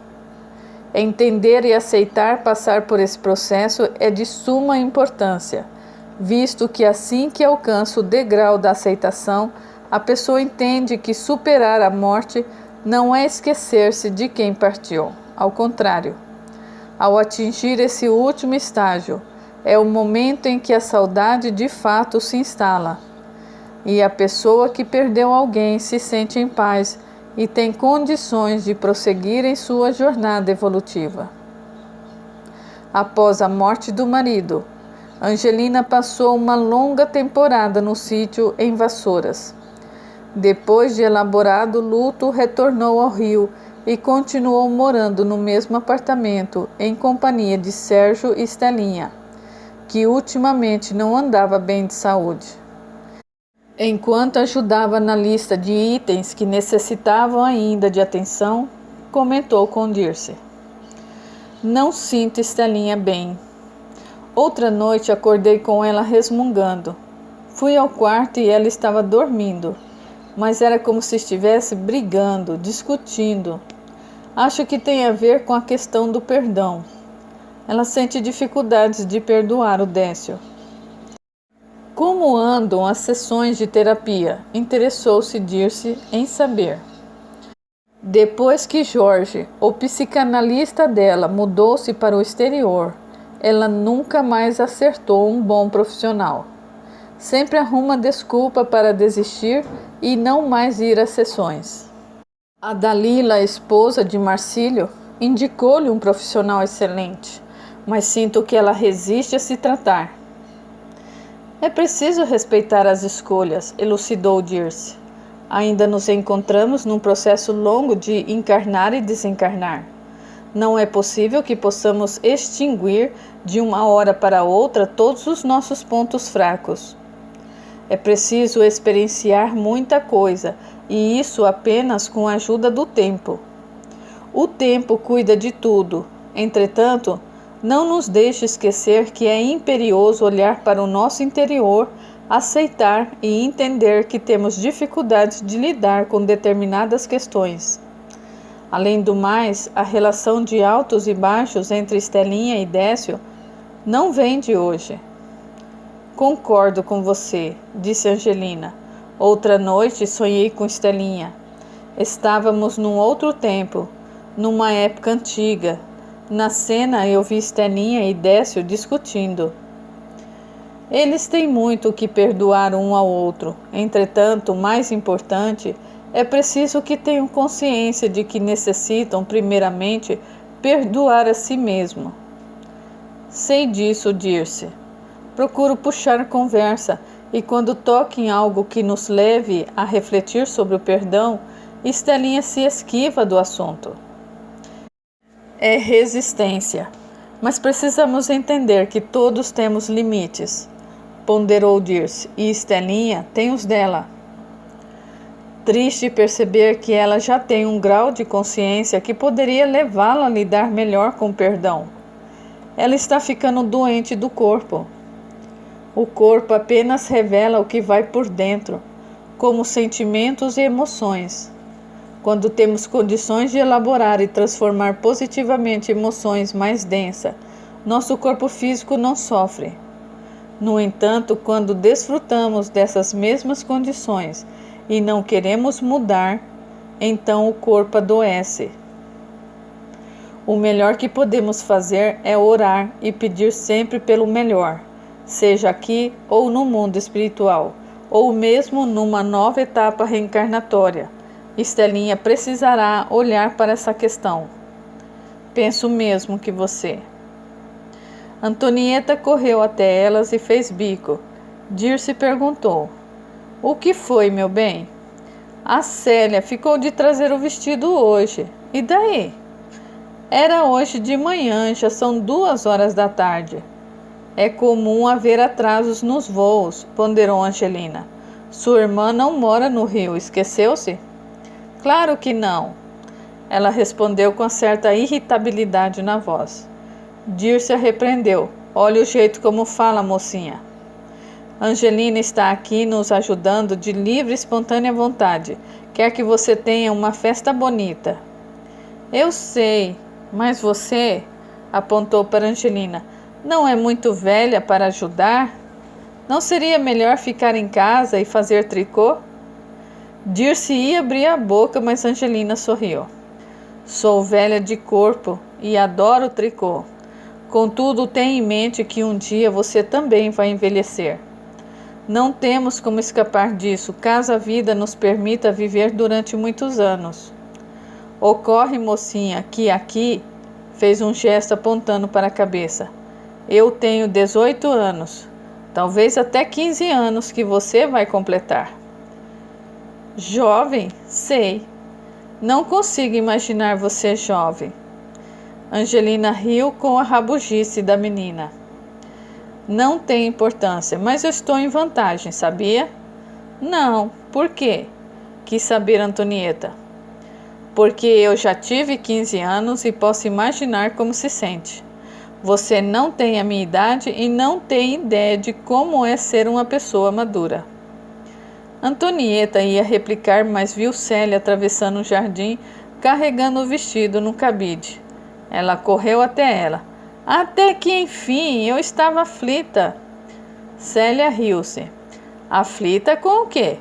Entender e aceitar passar por esse processo é de suma importância, visto que assim que alcança o degrau da aceitação, a pessoa entende que superar a morte não é esquecer-se de quem partiu. Ao contrário, ao atingir esse último estágio, é o momento em que a saudade de fato se instala, e a pessoa que perdeu alguém se sente em paz e tem condições de prosseguir em sua jornada evolutiva. Após a morte do marido, Angelina passou uma longa temporada no sítio em Vassouras. Depois de elaborado luto, retornou ao Rio e continuou morando no mesmo apartamento em companhia de Sérgio e Estelinha, que ultimamente não andava bem de saúde. Enquanto ajudava na lista de itens que necessitavam ainda de atenção, comentou com Dirce: "Não sinto Estelinha bem. Outra noite acordei com ela resmungando. Fui ao quarto e ela estava dormindo, mas era como se estivesse brigando, discutindo. Acho que tem a ver com a questão do perdão. Ela sente dificuldades de perdoar o Décio." Como andam as sessões de terapia? Interessou-se Dirce em saber. Depois que Jorge, o psicanalista dela, mudou-se para o exterior, ela nunca mais acertou um bom profissional. Sempre arruma desculpa para desistir e não mais ir às sessões. A Dalila, esposa de Marcílio, indicou-lhe um profissional excelente, mas sinto que ela resiste a se tratar. É preciso respeitar as escolhas, elucidou Dirce. Ainda nos encontramos num processo longo de encarnar e desencarnar. Não é possível que possamos extinguir de uma hora para outra todos os nossos pontos fracos. É preciso experienciar muita coisa, e isso apenas com a ajuda do tempo. O tempo cuida de tudo. Entretanto, não nos deixe esquecer que é imperioso olhar para o nosso interior, aceitar e entender que temos dificuldade de lidar com determinadas questões. Além do mais, a relação de altos e baixos entre Estelinha e Décio não vem de hoje. Concordo com você, disse Angelina. Outra noite sonhei com Estelinha. Estávamos num outro tempo, numa época antiga. Na cena eu vi Estelinha e Décio discutindo. Eles têm muito que perdoar um ao outro. Entretanto, o mais importante é preciso que tenham consciência de que necessitam, primeiramente, perdoar a si mesmo. Sei disso, Dirce. Procuro puxar conversa e quando toque em algo que nos leve a refletir sobre o perdão, Estelinha se esquiva do assunto. É resistência, mas precisamos entender que todos temos limites, ponderou Dirce, e Estelinha tem os dela. Triste perceber que ela já tem um grau de consciência que poderia levá-la a lidar melhor com o perdão. Ela está ficando doente do corpo. O corpo apenas revela o que vai por dentro, como sentimentos e emoções. Quando temos condições de elaborar e transformar positivamente emoções mais densas, nosso corpo físico não sofre. No entanto, quando desfrutamos dessas mesmas condições e não queremos mudar, então o corpo adoece. O melhor que podemos fazer é orar e pedir sempre pelo melhor, seja aqui ou no mundo espiritual, ou mesmo numa nova etapa reencarnatória. Estelinha precisará olhar para essa questão. Penso mesmo que você. Antonieta correu até elas e fez bico. Dirce perguntou: o que foi, meu bem? A Célia ficou de trazer o vestido hoje. E daí? Era hoje de manhã, já são 2 horas da tarde. É comum haver atrasos nos voos, ponderou Angelina. Sua irmã não mora no Rio, esqueceu-se? Claro que não. Ela respondeu com certa irritabilidade na voz. Dirce a repreendeu. Olha o jeito como fala, mocinha. Angelina está aqui nos ajudando de livre e espontânea vontade. Quer que você tenha uma festa bonita. Eu sei, mas você, apontou para Angelina, não é muito velha para ajudar? Não seria melhor ficar em casa e fazer tricô? Dirce ia abrir a boca, mas Angelina sorriu. Sou velha de corpo e adoro tricô. Contudo, tenha em mente que um dia você também vai envelhecer. Não temos como escapar disso, caso a vida nos permita viver durante muitos anos. Ocorre, mocinha, que aqui, fez um gesto apontando para a cabeça. Eu tenho 18 anos, talvez até 15 anos que você vai completar. Jovem? Sei. Não consigo imaginar você jovem. Angelina riu com a rabugice da menina. Não tem importância, mas eu estou em vantagem, sabia? Não, por quê? Quis saber Antonieta. Porque eu já tive 15 anos e posso imaginar como se sente. Você não tem a minha idade e não tem ideia de como é ser uma pessoa madura. Antonieta ia replicar, mas viu Célia atravessando o jardim, carregando o vestido no cabide. Ela correu até ela. Até que enfim, eu estava aflita. Célia riu-se. Aflita com o quê?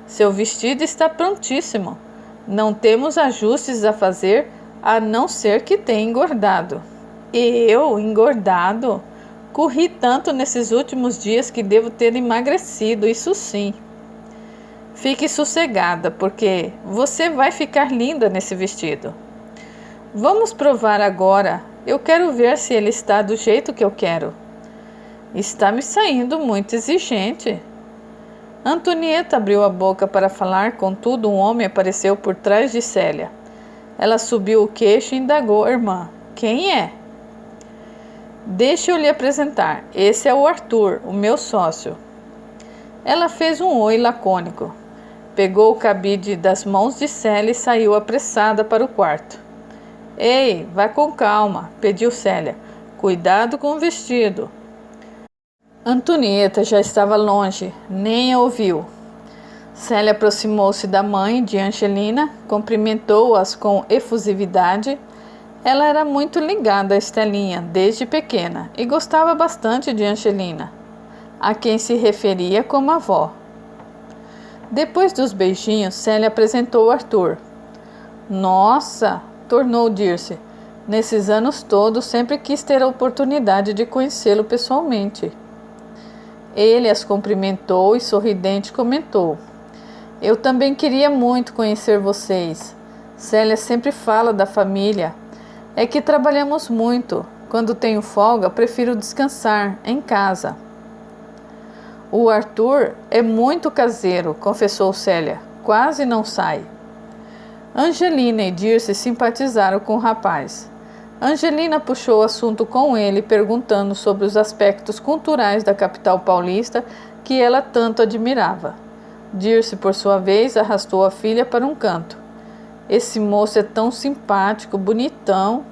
Seu vestido está prontíssimo. Não temos ajustes a fazer, a não ser que tenha engordado. Eu, engordado? Corri tanto nesses últimos dias que devo ter emagrecido, isso sim. Fique sossegada, porque você vai ficar linda nesse vestido. Vamos provar agora. Eu quero ver se ele está do jeito que eu quero. Está me saindo muito exigente. Antonieta abriu a boca para falar, contudo um homem apareceu por trás de Célia. Ela subiu o queixo e indagou a irmã. Quem é? Deixa eu lhe apresentar. Esse é o Arthur, o meu sócio. Ela fez um oi lacônico. Pegou o cabide das mãos de Célia e saiu apressada para o quarto. Ei, vai com calma, pediu Célia. Cuidado com o vestido. Antonieta já estava longe, nem a ouviu. Célia aproximou-se da mãe de Angelina, cumprimentou-as com efusividade. Ela era muito ligada a Estelinha desde pequena e gostava bastante de Angelina, a quem se referia como avó. Depois dos beijinhos, Célia apresentou Arthur. Nossa, tornou Dirce, nesses anos todos sempre quis ter a oportunidade de conhecê-lo pessoalmente. Ele as cumprimentou e sorridente comentou: eu também queria muito conhecer vocês. Célia sempre fala da família. É que trabalhamos muito. Quando tenho folga, prefiro descansar em casa. O Arthur é muito caseiro, confessou Célia. Quase não sai. Angelina e Dirce simpatizaram com o rapaz. Angelina puxou o assunto com ele, perguntando sobre os aspectos culturais da capital paulista que ela tanto admirava. Dirce, por sua vez, arrastou a filha para um canto. Esse moço é tão simpático, bonitão.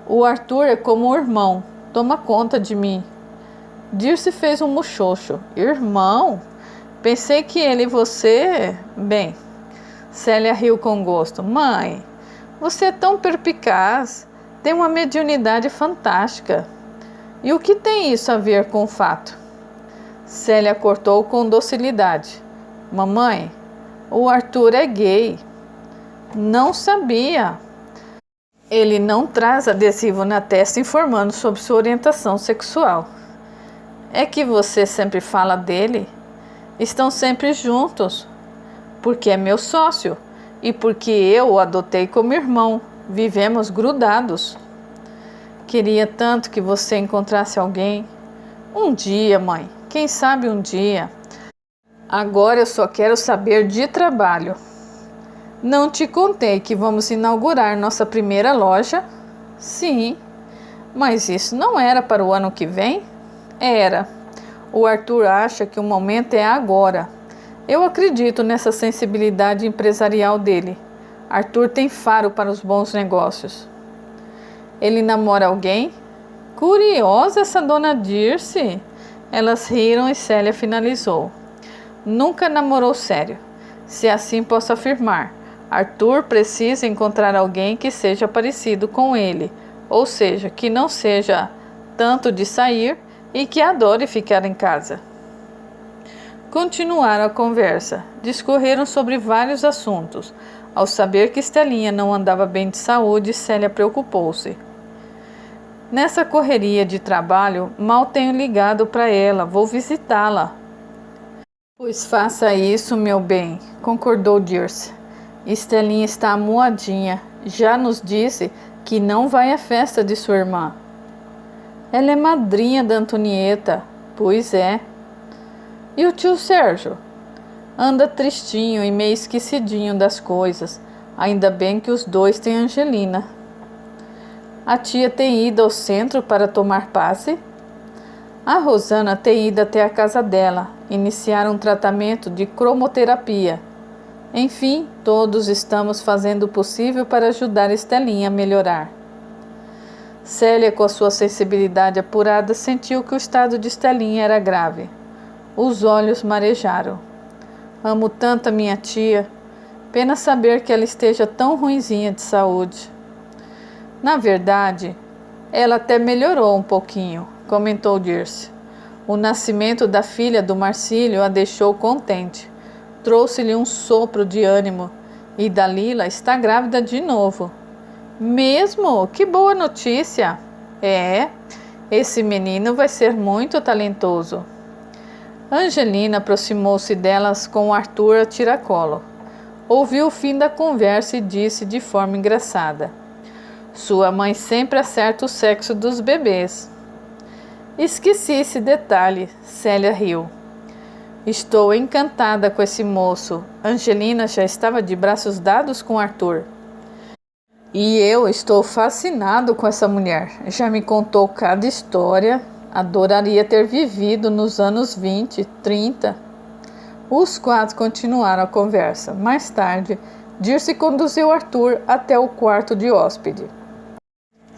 O Arthur é como um irmão, toma conta de mim. Dirce fez um muxoxo. Irmão? Pensei que ele e você... Bem, Célia riu com gosto. Mãe, você é tão perspicaz, tem uma mediunidade fantástica. E o que tem isso a ver com o fato? Célia cortou com docilidade. Mamãe, o Arthur é gay. Não sabia. Ele não traz adesivo na testa informando sobre sua orientação sexual. É que você sempre fala dele. Estão sempre juntos. Porque é meu sócio. E porque eu o adotei como irmão. Vivemos grudados. Queria tanto que você encontrasse alguém. Um dia, mãe. Quem sabe um dia. Agora eu só quero saber de trabalho. Não te contei que vamos inaugurar nossa primeira loja? Sim, mas isso não era para o ano que vem? Era. O Arthur acha que o momento é agora. Eu acredito nessa sensibilidade empresarial dele. Arthur tem faro para os bons negócios. Ele namora alguém? Curiosa essa dona Dirce. Elas riram e Célia finalizou. Nunca namorou sério, se assim posso afirmar. Arthur precisa encontrar alguém que seja parecido com ele, ou seja, que não seja tanto de sair e que adore ficar em casa. Continuaram a conversa, discorreram sobre vários assuntos. Ao saber que Estelinha não andava bem de saúde, Célia preocupou-se. Nessa correria de trabalho, mal tenho ligado para ela, vou visitá-la. Pois faça isso, meu bem, concordou Dirce. Estelinha está amuadinha. Já nos disse que não vai à festa de sua irmã. Ela é madrinha da Antonieta. Pois é. E o tio Sérgio? Anda tristinho e meio esquecidinho das coisas. Ainda bem que os dois têm Angelina. A tia tem ido ao centro para tomar passe? A Rosana tem ido até a casa dela, iniciar um tratamento de cromoterapia. Enfim, todos estamos fazendo o possível para ajudar Estelinha a melhorar. Célia, com a sua sensibilidade apurada, sentiu que o estado de Estelinha era grave. Os olhos marejaram. Amo tanto a minha tia. Pena saber que ela esteja tão ruinzinha de saúde. Na verdade, ela até melhorou um pouquinho, comentou Dirce. O nascimento da filha do Marcílio a deixou contente. Trouxe-lhe um sopro de ânimo e Dalila está grávida de novo. Mesmo? Que boa notícia! É, esse menino vai ser muito talentoso. Angelina aproximou-se delas com Arthur a tiracolo. Ouviu o fim da conversa e disse de forma engraçada: sua mãe sempre acerta o sexo dos bebês. Esqueci esse detalhe, Célia riu. Estou encantada com esse moço. Angelina já estava de braços dados com Arthur. E eu estou fascinado com essa mulher. Já me contou cada história. Adoraria ter vivido nos anos 20, 30. Os quatro continuaram a conversa. Mais tarde, Dirce conduziu Arthur até o quarto de hóspede.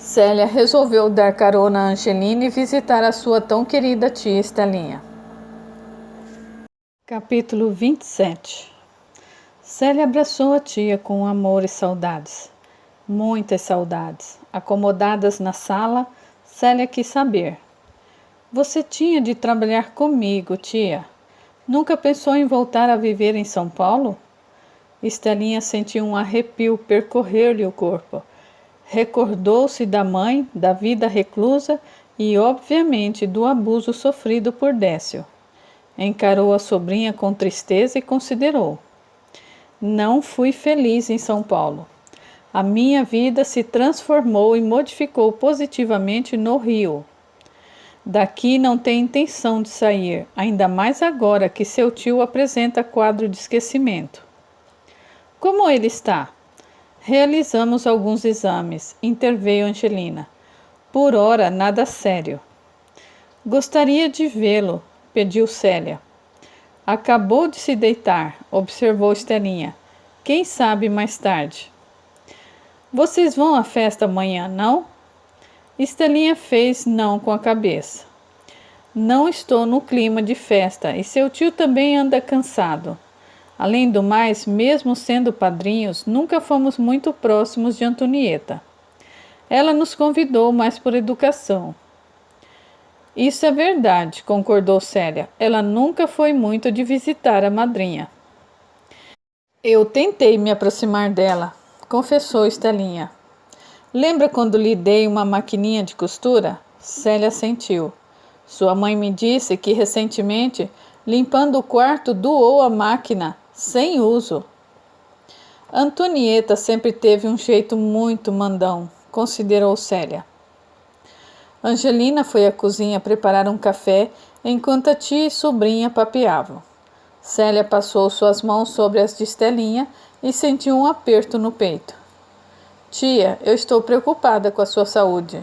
Célia resolveu dar carona a Angelina e visitar a sua tão querida tia Estelinha. Capítulo 27. Célia abraçou a tia com amor e saudades. Muitas saudades. Acomodadas na sala, Célia quis saber: "Você tinha de trabalhar comigo, tia. Nunca pensou em voltar a viver em São Paulo?" Estelinha sentiu um arrepio percorrer-lhe o corpo. Recordou-se da mãe, da vida reclusa e, obviamente, do abuso sofrido por Décio. Encarou a sobrinha com tristeza e considerou: "Não fui feliz em São Paulo. A minha vida se transformou e modificou positivamente no Rio. Daqui não tem intenção de sair, ainda mais agora que seu tio apresenta quadro de esquecimento." "Como ele está?" "Realizamos alguns exames", interveio Angelina. "Por ora, nada sério." "Gostaria de vê-lo", pediu Célia. "Acabou de se deitar", observou Estelinha. "Quem sabe mais tarde." "Vocês vão à festa amanhã, não?" Estelinha fez não com a cabeça. "Não estou no clima de festa e seu tio também anda cansado. Além do mais, mesmo sendo padrinhos, nunca fomos muito próximos de Antonieta. Ela nos convidou mais por educação." "Isso é verdade", concordou Célia. "Ela nunca foi muito de visitar a madrinha." "Eu tentei me aproximar dela", confessou Estelinha. "Lembra quando lhe dei uma maquininha de costura?" Célia sentiu. "Sua mãe me disse que recentemente, limpando o quarto, doou a máquina sem uso." "Antonieta sempre teve um jeito muito mandão", considerou Célia. Angelina foi à cozinha preparar um café enquanto a tia e sobrinha papeavam. Célia passou suas mãos sobre as de Estelinha e sentiu um aperto no peito. "Tia, eu estou preocupada com a sua saúde."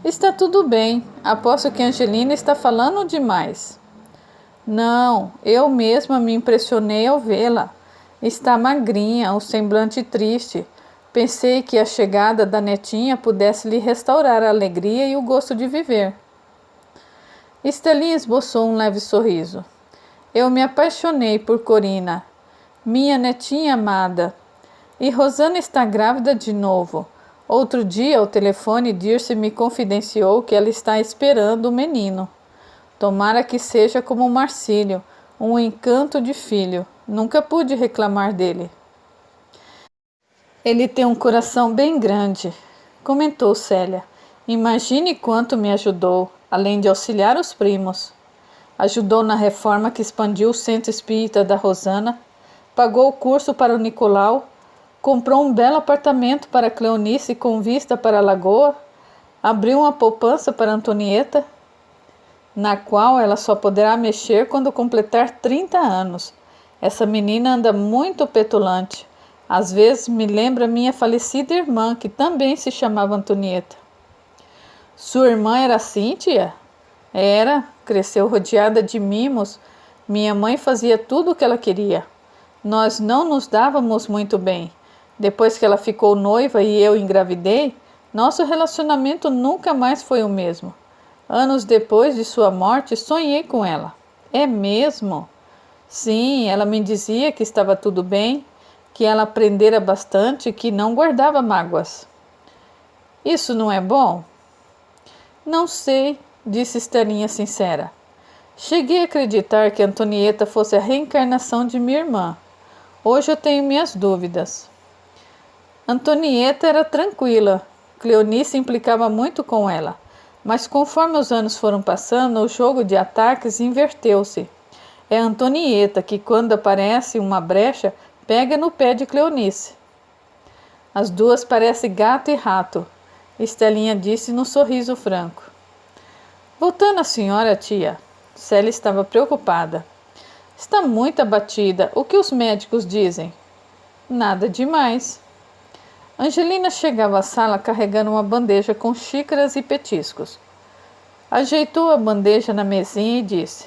"Está tudo bem. Aposto que Angelina está falando demais." "Não, eu mesma me impressionei ao vê-la. Está magrinha, o semblante triste. Pensei que a chegada da netinha pudesse lhe restaurar a alegria e o gosto de viver." Estelinha esboçou um leve sorriso. "Eu me apaixonei por Corina, minha netinha amada. E Rosana está grávida de novo. Outro dia, ao telefone, Dirce me confidenciou que ela está esperando o menino. Tomara que seja como Marcílio, um encanto de filho. Nunca pude reclamar dele." "Ele tem um coração bem grande", comentou Célia. "Imagine quanto me ajudou, além de auxiliar os primos. Ajudou na reforma que expandiu o centro espírita da Rosana, pagou o curso para o Nicolau, comprou um belo apartamento para Cleonice com vista para a lagoa, abriu uma poupança para Antonieta, na qual ela só poderá mexer quando completar 30 anos. Essa menina anda muito petulante. Às vezes me lembra minha falecida irmã, que também se chamava Antonieta." "Sua irmã era assim, tia?" "Era, cresceu rodeada de mimos. Minha mãe fazia tudo o que ela queria. Nós não nos dávamos muito bem. Depois que ela ficou noiva e eu engravidei, nosso relacionamento nunca mais foi o mesmo. Anos depois de sua morte, sonhei com ela." "É mesmo?" "Sim, ela me dizia que estava tudo bem, que ela aprendera bastante e que não guardava mágoas." "Isso não é bom?" "Não sei", disse Estelinha sincera. "Cheguei a acreditar que Antonieta fosse a reencarnação de minha irmã. Hoje eu tenho minhas dúvidas." Antonieta era tranquila. Cleonice implicava muito com ela. Mas conforme os anos foram passando, o jogo de ataques inverteu-se. É Antonieta que, quando aparece uma brecha, pega no pé de Cleonice. "As duas parecem gato e rato", Estelinha disse num sorriso franco. "Voltando à senhora, tia." Célia estava preocupada. "Está muito abatida. O que os médicos dizem?" "Nada demais." Angelina chegava à sala carregando uma bandeja com xícaras e petiscos. Ajeitou a bandeja na mesinha e disse: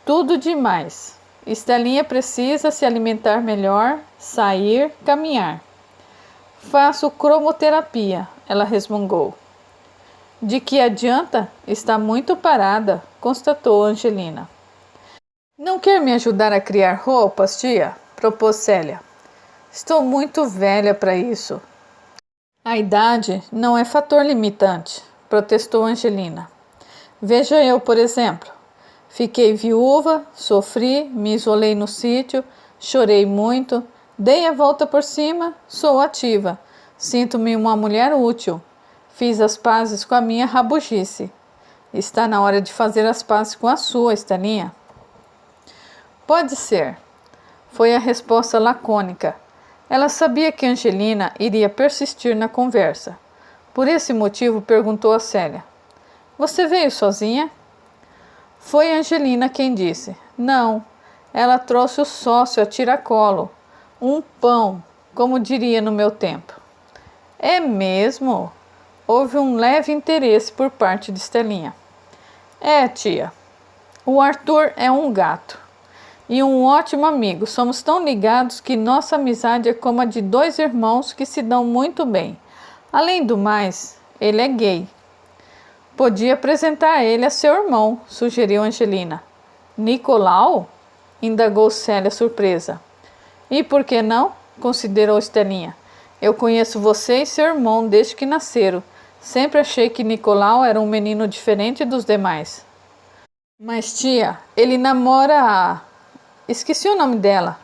"Tudo demais. Estelinha precisa se alimentar melhor, sair, caminhar." Faço cromoterapia, ela resmungou. De que adianta? Está muito parada, constatou Angelina. Não quer me ajudar a criar roupas, tia? Propôs Célia. Estou muito velha para isso. A idade não é fator limitante, protestou Angelina. Veja eu, por exemplo. Fiquei viúva, sofri, me isolei no sítio, chorei muito, dei a volta por cima, sou ativa. Sinto-me uma mulher útil. Fiz as pazes com a minha rabugice. Está na hora de fazer as pazes com a sua, Estelinha. Pode ser, foi a resposta lacônica. Ela sabia que Angelina iria persistir na conversa. Por esse motivo, perguntou a Célia. Você veio sozinha? Foi Angelina quem disse. Não, ela trouxe o sócio a tiracolo. Um pão, como diria no meu tempo. É mesmo? Houve um leve interesse por parte de Estelinha. É, tia. O Arthur é um gato. E um ótimo amigo. Somos tão ligados que nossa amizade é como a de dois irmãos que se dão muito bem. Além do mais, ele é gay. Podia apresentar ele a seu irmão, sugeriu Angelina. Nicolau? Indagou Célia surpresa. E por que não? Considerou Estelinha. Eu conheço você e seu irmão desde que nasceram. Sempre achei que Nicolau era um menino diferente dos demais. Mas tia, ele namora a... Esqueci o nome dela.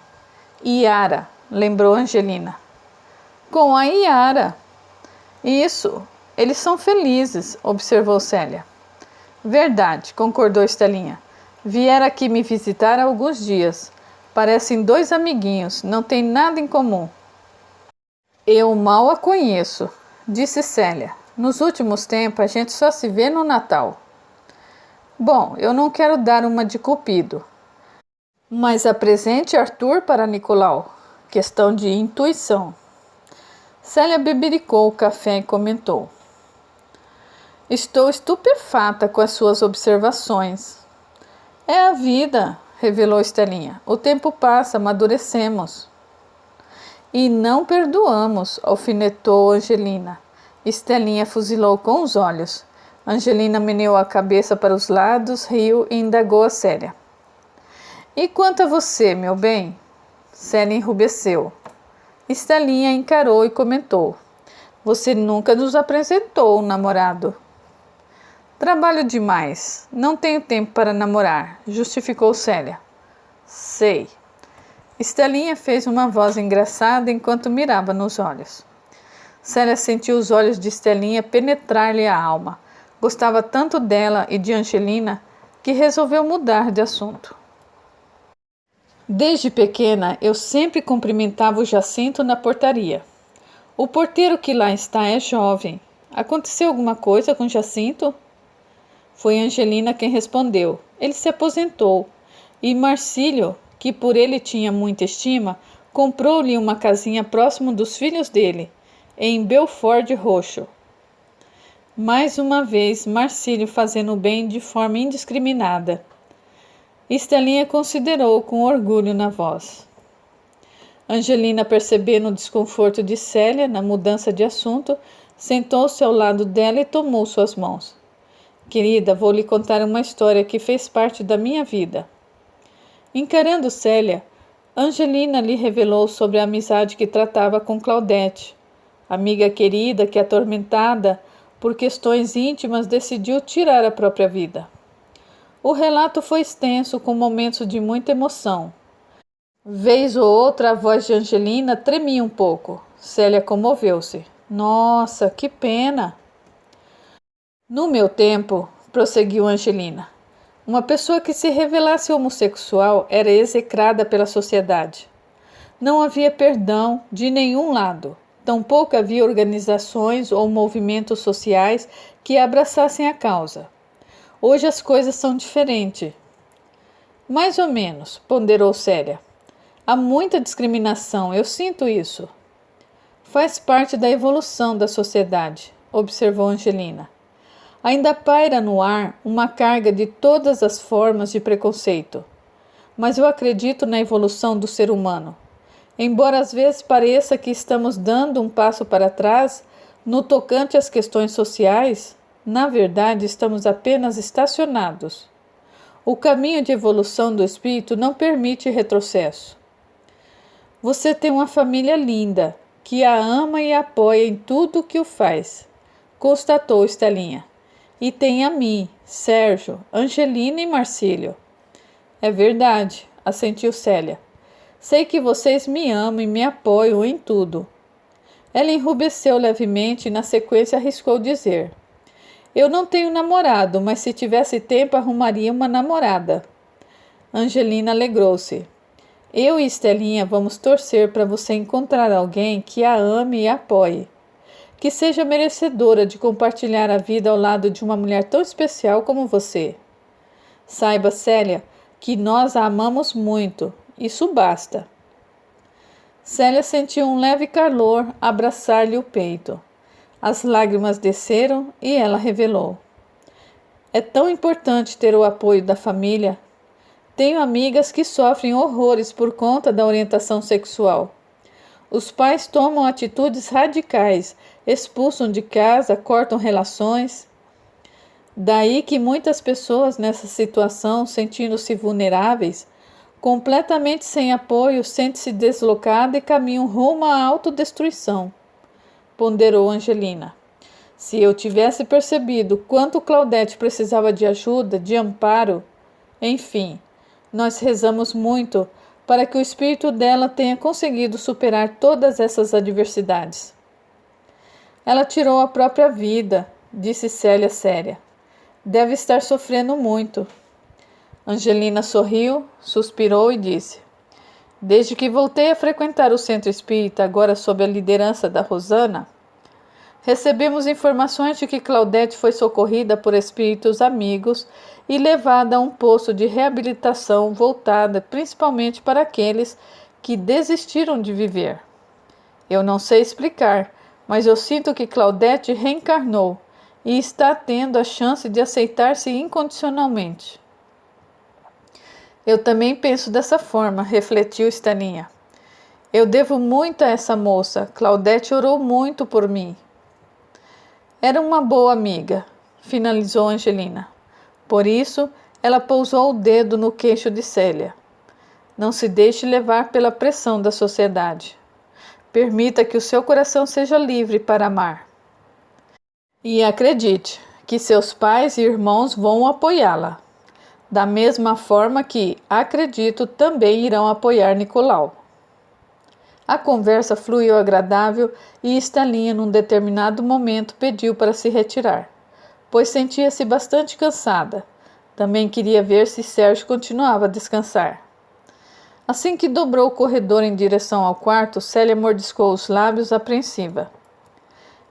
Yara, lembrou Angelina. Com a Yara. Isso, eles são felizes, observou Célia. Verdade, concordou Estelinha. Vieram aqui me visitar há alguns dias. Parecem dois amiguinhos, não têm nada em comum. Eu mal a conheço, disse Célia. Nos últimos tempos a gente só se vê no Natal. Bom, eu não quero dar uma de cupido. Mas apresente Arthur para Nicolau. Questão de intuição. Célia bebericou o café e comentou. Estou estupefata com as suas observações. É a vida, revelou Estelinha. O tempo passa, amadurecemos. E não perdoamos, alfinetou Angelina. Estelinha fuzilou com os olhos. Angelina meneou a cabeça para os lados, riu e indagou a Célia. E quanto a você, meu bem? Célia enrubesceu. Estelinha encarou e comentou. Você nunca nos apresentou um namorado. Trabalho demais. Não tenho tempo para namorar, justificou Célia. Sei. Estelinha fez uma voz engraçada enquanto mirava nos olhos. Célia sentiu os olhos de Estelinha penetrar-lhe a alma. Gostava tanto dela e de Angelina que resolveu mudar de assunto. Desde pequena, eu sempre cumprimentava o Jacinto na portaria. O porteiro que lá está é jovem. Aconteceu alguma coisa com Jacinto? Foi Angelina quem respondeu. Ele se aposentou. E Marcílio, que por ele tinha muita estima, comprou-lhe uma casinha próximo dos filhos dele, em Belford Roxo. Mais uma vez, Marcílio fazendo o bem de forma indiscriminada. Estelinha considerou com orgulho na voz. Angelina, percebendo o desconforto de Célia na mudança de assunto, sentou-se ao lado dela e tomou suas mãos. Querida, vou lhe contar uma história que fez parte da minha vida. Encarando Célia, Angelina lhe revelou sobre a amizade que tratava com Claudete, amiga querida que, atormentada por questões íntimas, decidiu tirar a própria vida. O relato foi extenso, com momentos de muita emoção. Vez ou outra, a voz de Angelina tremia um pouco. Célia comoveu-se. Nossa, que pena! No meu tempo, prosseguiu Angelina, uma pessoa que se revelasse homossexual era execrada pela sociedade. Não havia perdão de nenhum lado. Tampouco havia organizações ou movimentos sociais que abraçassem a causa. Hoje as coisas são diferentes. Mais ou menos, ponderou Célia. Há muita discriminação, eu sinto isso. Faz parte da evolução da sociedade, observou Angelina. Ainda paira no ar uma carga de todas as formas de preconceito. Mas eu acredito na evolução do ser humano. Embora às vezes pareça que estamos dando um passo para trás no tocante às questões sociais, na verdade estamos apenas estacionados. O caminho de evolução do espírito não permite retrocesso. Você tem uma família linda, que a ama e apoia em tudo o que o faz, constatou Estelinha. E tem a mim, Sérgio, Angelina e Marcílio. É verdade, assentiu Célia. Sei que vocês me amam e me apoiam em tudo. Ela enrubesceu levemente e na sequência arriscou dizer: eu não tenho namorado, mas se tivesse tempo arrumaria uma namorada. Angelina alegrou-se. Eu e Estelinha vamos torcer para você encontrar alguém que a ame e apoie, que seja merecedora de compartilhar a vida ao lado de uma mulher tão especial como você. Saiba, Célia, que nós a amamos muito. Isso basta. Célia sentiu um leve calor abraçar-lhe o peito. As lágrimas desceram e ela revelou: é tão importante ter o apoio da família. Tenho amigas que sofrem horrores por conta da orientação sexual. Os pais tomam atitudes radicais, expulsam de casa, cortam relações. Daí que muitas pessoas nessa situação, sentindo-se vulneráveis, completamente sem apoio, sentem-se deslocadas e caminham rumo à autodestruição, ponderou Angelina. Se eu tivesse percebido quanto Claudete precisava de ajuda, de amparo, enfim, nós rezamos muito para que o espírito dela tenha conseguido superar todas essas adversidades. Ela tirou a própria vida, disse Célia séria. Deve estar sofrendo muito. Angelina sorriu, suspirou e disse: desde que voltei a frequentar o centro espírita, agora sob a liderança da Rosana, recebemos informações de que Claudete foi socorrida por espíritos amigos e levada a um posto de reabilitação voltada principalmente para aqueles que desistiram de viver. Eu não sei explicar, mas eu sinto que Claudete reencarnou e está tendo a chance de aceitar-se incondicionalmente. Eu também penso dessa forma, refletiu Estelinha. Eu devo muito a essa moça. Claudete orou muito por mim. Era uma boa amiga, finalizou Angelina. Por isso, ela pousou o dedo no queixo de Célia. Não se deixe levar pela pressão da sociedade. Permita que o seu coração seja livre para amar. E acredite que seus pais e irmãos vão apoiá-la. Da mesma forma que, acredito, também irão apoiar Nicolau. A conversa fluiu agradável e Estelinha, num determinado momento, pediu para se retirar, pois sentia-se bastante cansada. Também queria ver se Sérgio continuava a descansar. Assim que dobrou o corredor em direção ao quarto, Célia mordiscou os lábios apreensiva.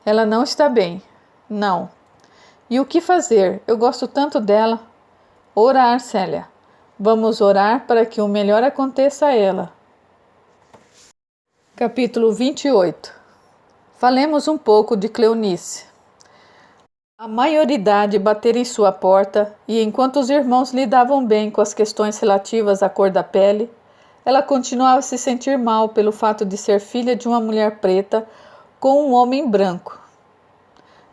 Ela não está bem. Não. E o que fazer? Eu gosto tanto dela. Orar, Célia. Vamos orar para que o melhor aconteça a ela. Capítulo 28. Falemos um pouco de Cleonice. A maioridade batera em sua porta e, enquanto os irmãos lidavam bem com as questões relativas à cor da pele, ela continuava a se sentir mal pelo fato de ser filha de uma mulher preta com um homem branco.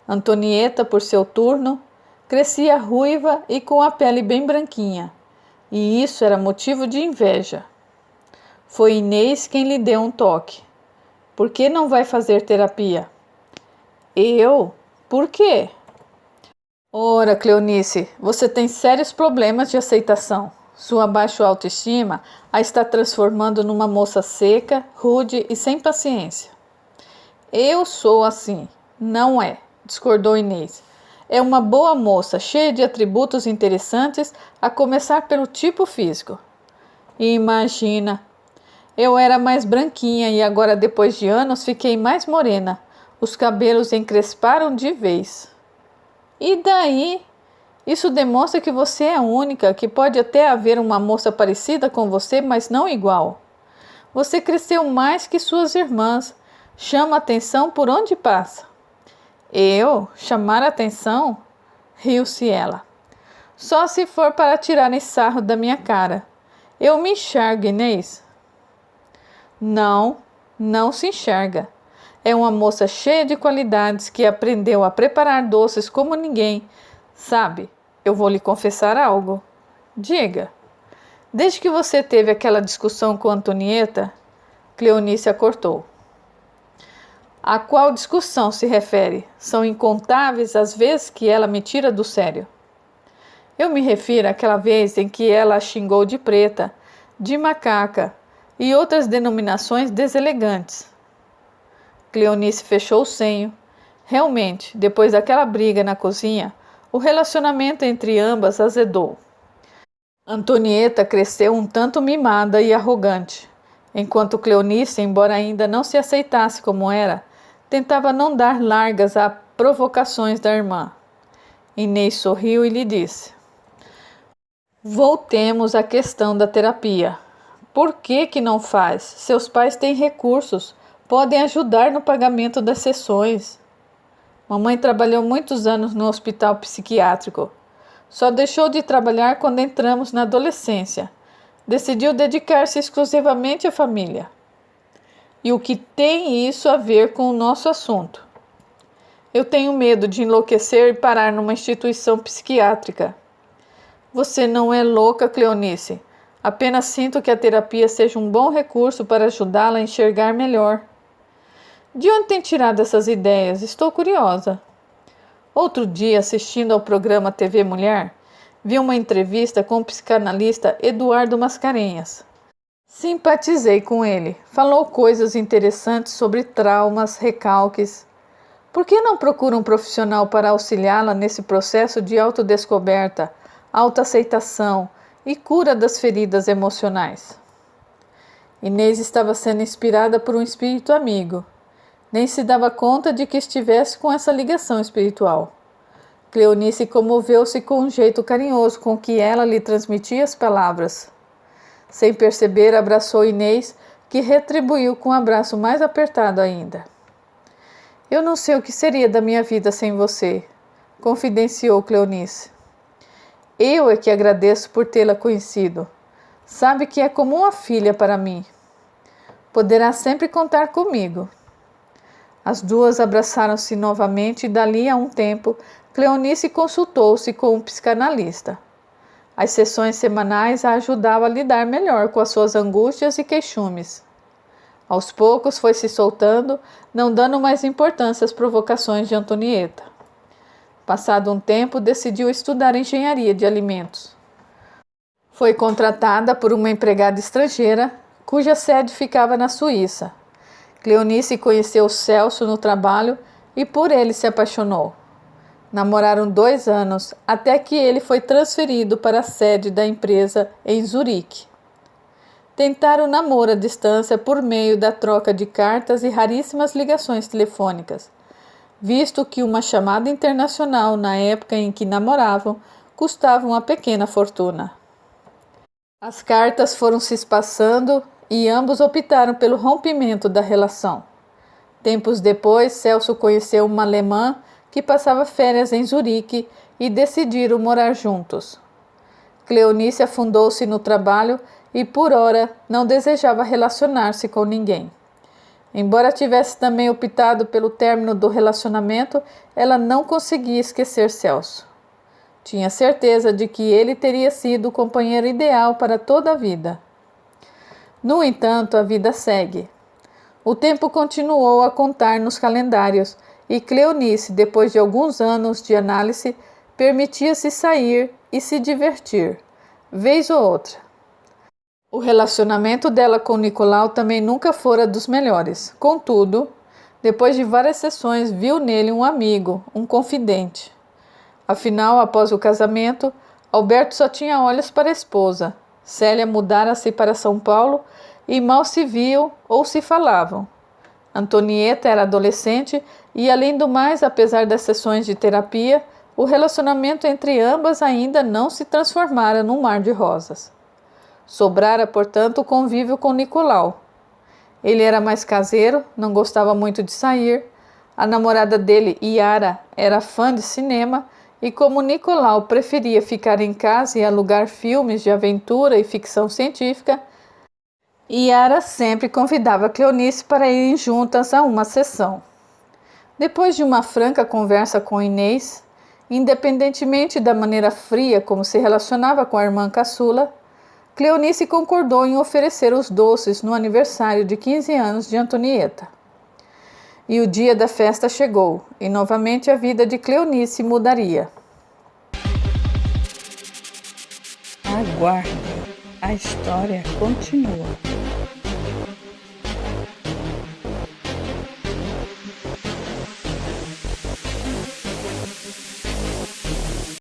Antonieta, por seu turno, crescia ruiva e com a pele bem branquinha, e isso era motivo de inveja. Foi Inês quem lhe deu um toque. Por que não vai fazer terapia? Eu? Por quê? Ora, Cleonice, você tem sérios problemas de aceitação. Sua baixa autoestima a está transformando numa moça seca, rude e sem paciência. Eu sou assim. Não é, discordou Inês. É uma boa moça, cheia de atributos interessantes, a começar pelo tipo físico. Imagina, eu era mais branquinha e agora, depois de anos, fiquei mais morena. Os cabelos encresparam de vez. E daí? Isso demonstra que você é única, que pode até haver uma moça parecida com você, mas não igual. Você cresceu mais que suas irmãs. Chama atenção por onde passa. Eu? Chamar atenção? Riu-se ela. Só se for para tirarem sarro da minha cara. Eu me enxergo, Inês. Não, não se enxerga. É uma moça cheia de qualidades que aprendeu a preparar doces como ninguém. Sabe, eu vou lhe confessar algo. Diga. Desde que você teve aquela discussão com Antonieta, Cleonice a cortou. A qual discussão se refere? São incontáveis as vezes que ela me tira do sério. Eu me refiro àquela vez em que ela a xingou de preta, de macaca e outras denominações deselegantes. Cleonice fechou o senho. Realmente, depois daquela briga na cozinha, o relacionamento entre ambas azedou. Antonieta cresceu um tanto mimada e arrogante, enquanto Cleonice, embora ainda não se aceitasse como era, tentava não dar largas a provocações da irmã. Inês sorriu e lhe disse: voltemos à questão da terapia. Por que não faz? Seus pais têm recursos, podem ajudar no pagamento das sessões. Mamãe trabalhou muitos anos no hospital psiquiátrico. Só deixou de trabalhar quando entramos na adolescência. Decidiu dedicar-se exclusivamente à família. E o que tem isso a ver com o nosso assunto? Eu tenho medo de enlouquecer e parar numa instituição psiquiátrica. Você não é louca, Cleonice. Apenas sinto que a terapia seja um bom recurso para ajudá-la a enxergar melhor. De onde tem tirado essas ideias? Estou curiosa. Outro dia, assistindo ao programa TV Mulher, vi uma entrevista com o psicanalista Eduardo Mascarenhas. Simpatizei com ele. Falou coisas interessantes sobre traumas, recalques. Por que não procura um profissional para auxiliá-la nesse processo de autodescoberta, autoaceitação e cura das feridas emocionais? Inês estava sendo inspirada por um espírito amigo. Nem se dava conta de que estivesse com essa ligação espiritual. Cleonice comoveu-se com um jeito carinhoso com que ela lhe transmitia as palavras. Sem perceber, abraçou Inês, que retribuiu com um abraço mais apertado ainda. Eu não sei o que seria da minha vida sem você, confidenciou Cleonice. Eu é que agradeço por tê-la conhecido. Sabe que é como uma filha para mim. Poderá sempre contar comigo. As duas abraçaram-se novamente e dali a um tempo, Cleonice consultou-se com um psicanalista. As sessões semanais a ajudavam a lidar melhor com as suas angústias e queixumes. Aos poucos foi se soltando, não dando mais importância às provocações de Antonieta. Passado um tempo, decidiu estudar engenharia de alimentos. Foi contratada por uma empregada estrangeira, cuja sede ficava na Suíça. Cleonice conheceu Celso no trabalho e por ele se apaixonou. Namoraram 2 anos, até que ele foi transferido para a sede da empresa em Zurique. Tentaram namoro à distância por meio da troca de cartas e raríssimas ligações telefônicas, visto que uma chamada internacional na época em que namoravam custava uma pequena fortuna. As cartas foram se espaçando e ambos optaram pelo rompimento da relação. Tempos depois, Celso conheceu uma alemã que passava férias em Zurique e decidiram morar juntos. Cleonice afundou-se no trabalho e, por ora, não desejava relacionar-se com ninguém. Embora tivesse também optado pelo término do relacionamento, ela não conseguia esquecer Celso. Tinha certeza de que ele teria sido o companheiro ideal para toda a vida. No entanto, a vida segue. O tempo continuou a contar nos calendários e Cleonice, depois de alguns anos de análise, permitia-se sair e se divertir, vez ou outra. O relacionamento dela com Nicolau também nunca fora dos melhores. Contudo, depois de várias sessões, viu nele um amigo, um confidente. Afinal, após o casamento, Alberto só tinha olhos para a esposa. Célia mudara-se para São Paulo e mal se viam ou se falavam. Antonieta era adolescente e, além do mais, apesar das sessões de terapia, o relacionamento entre ambas ainda não se transformara num mar de rosas. Sobrara, portanto, o convívio com Nicolau. Ele era mais caseiro, não gostava muito de sair. A namorada dele, Yara, era fã de cinema e, como Nicolau preferia ficar em casa e alugar filmes de aventura e ficção científica, Yara sempre convidava Cleonice para irem juntas a uma sessão. Depois de uma franca conversa com Inês, independentemente da maneira fria como se relacionava com a irmã caçula, Cleonice concordou em oferecer os doces no aniversário de 15 anos de Antonieta. E o dia da festa chegou, e novamente a vida de Cleonice mudaria. Aguarde, a história continua.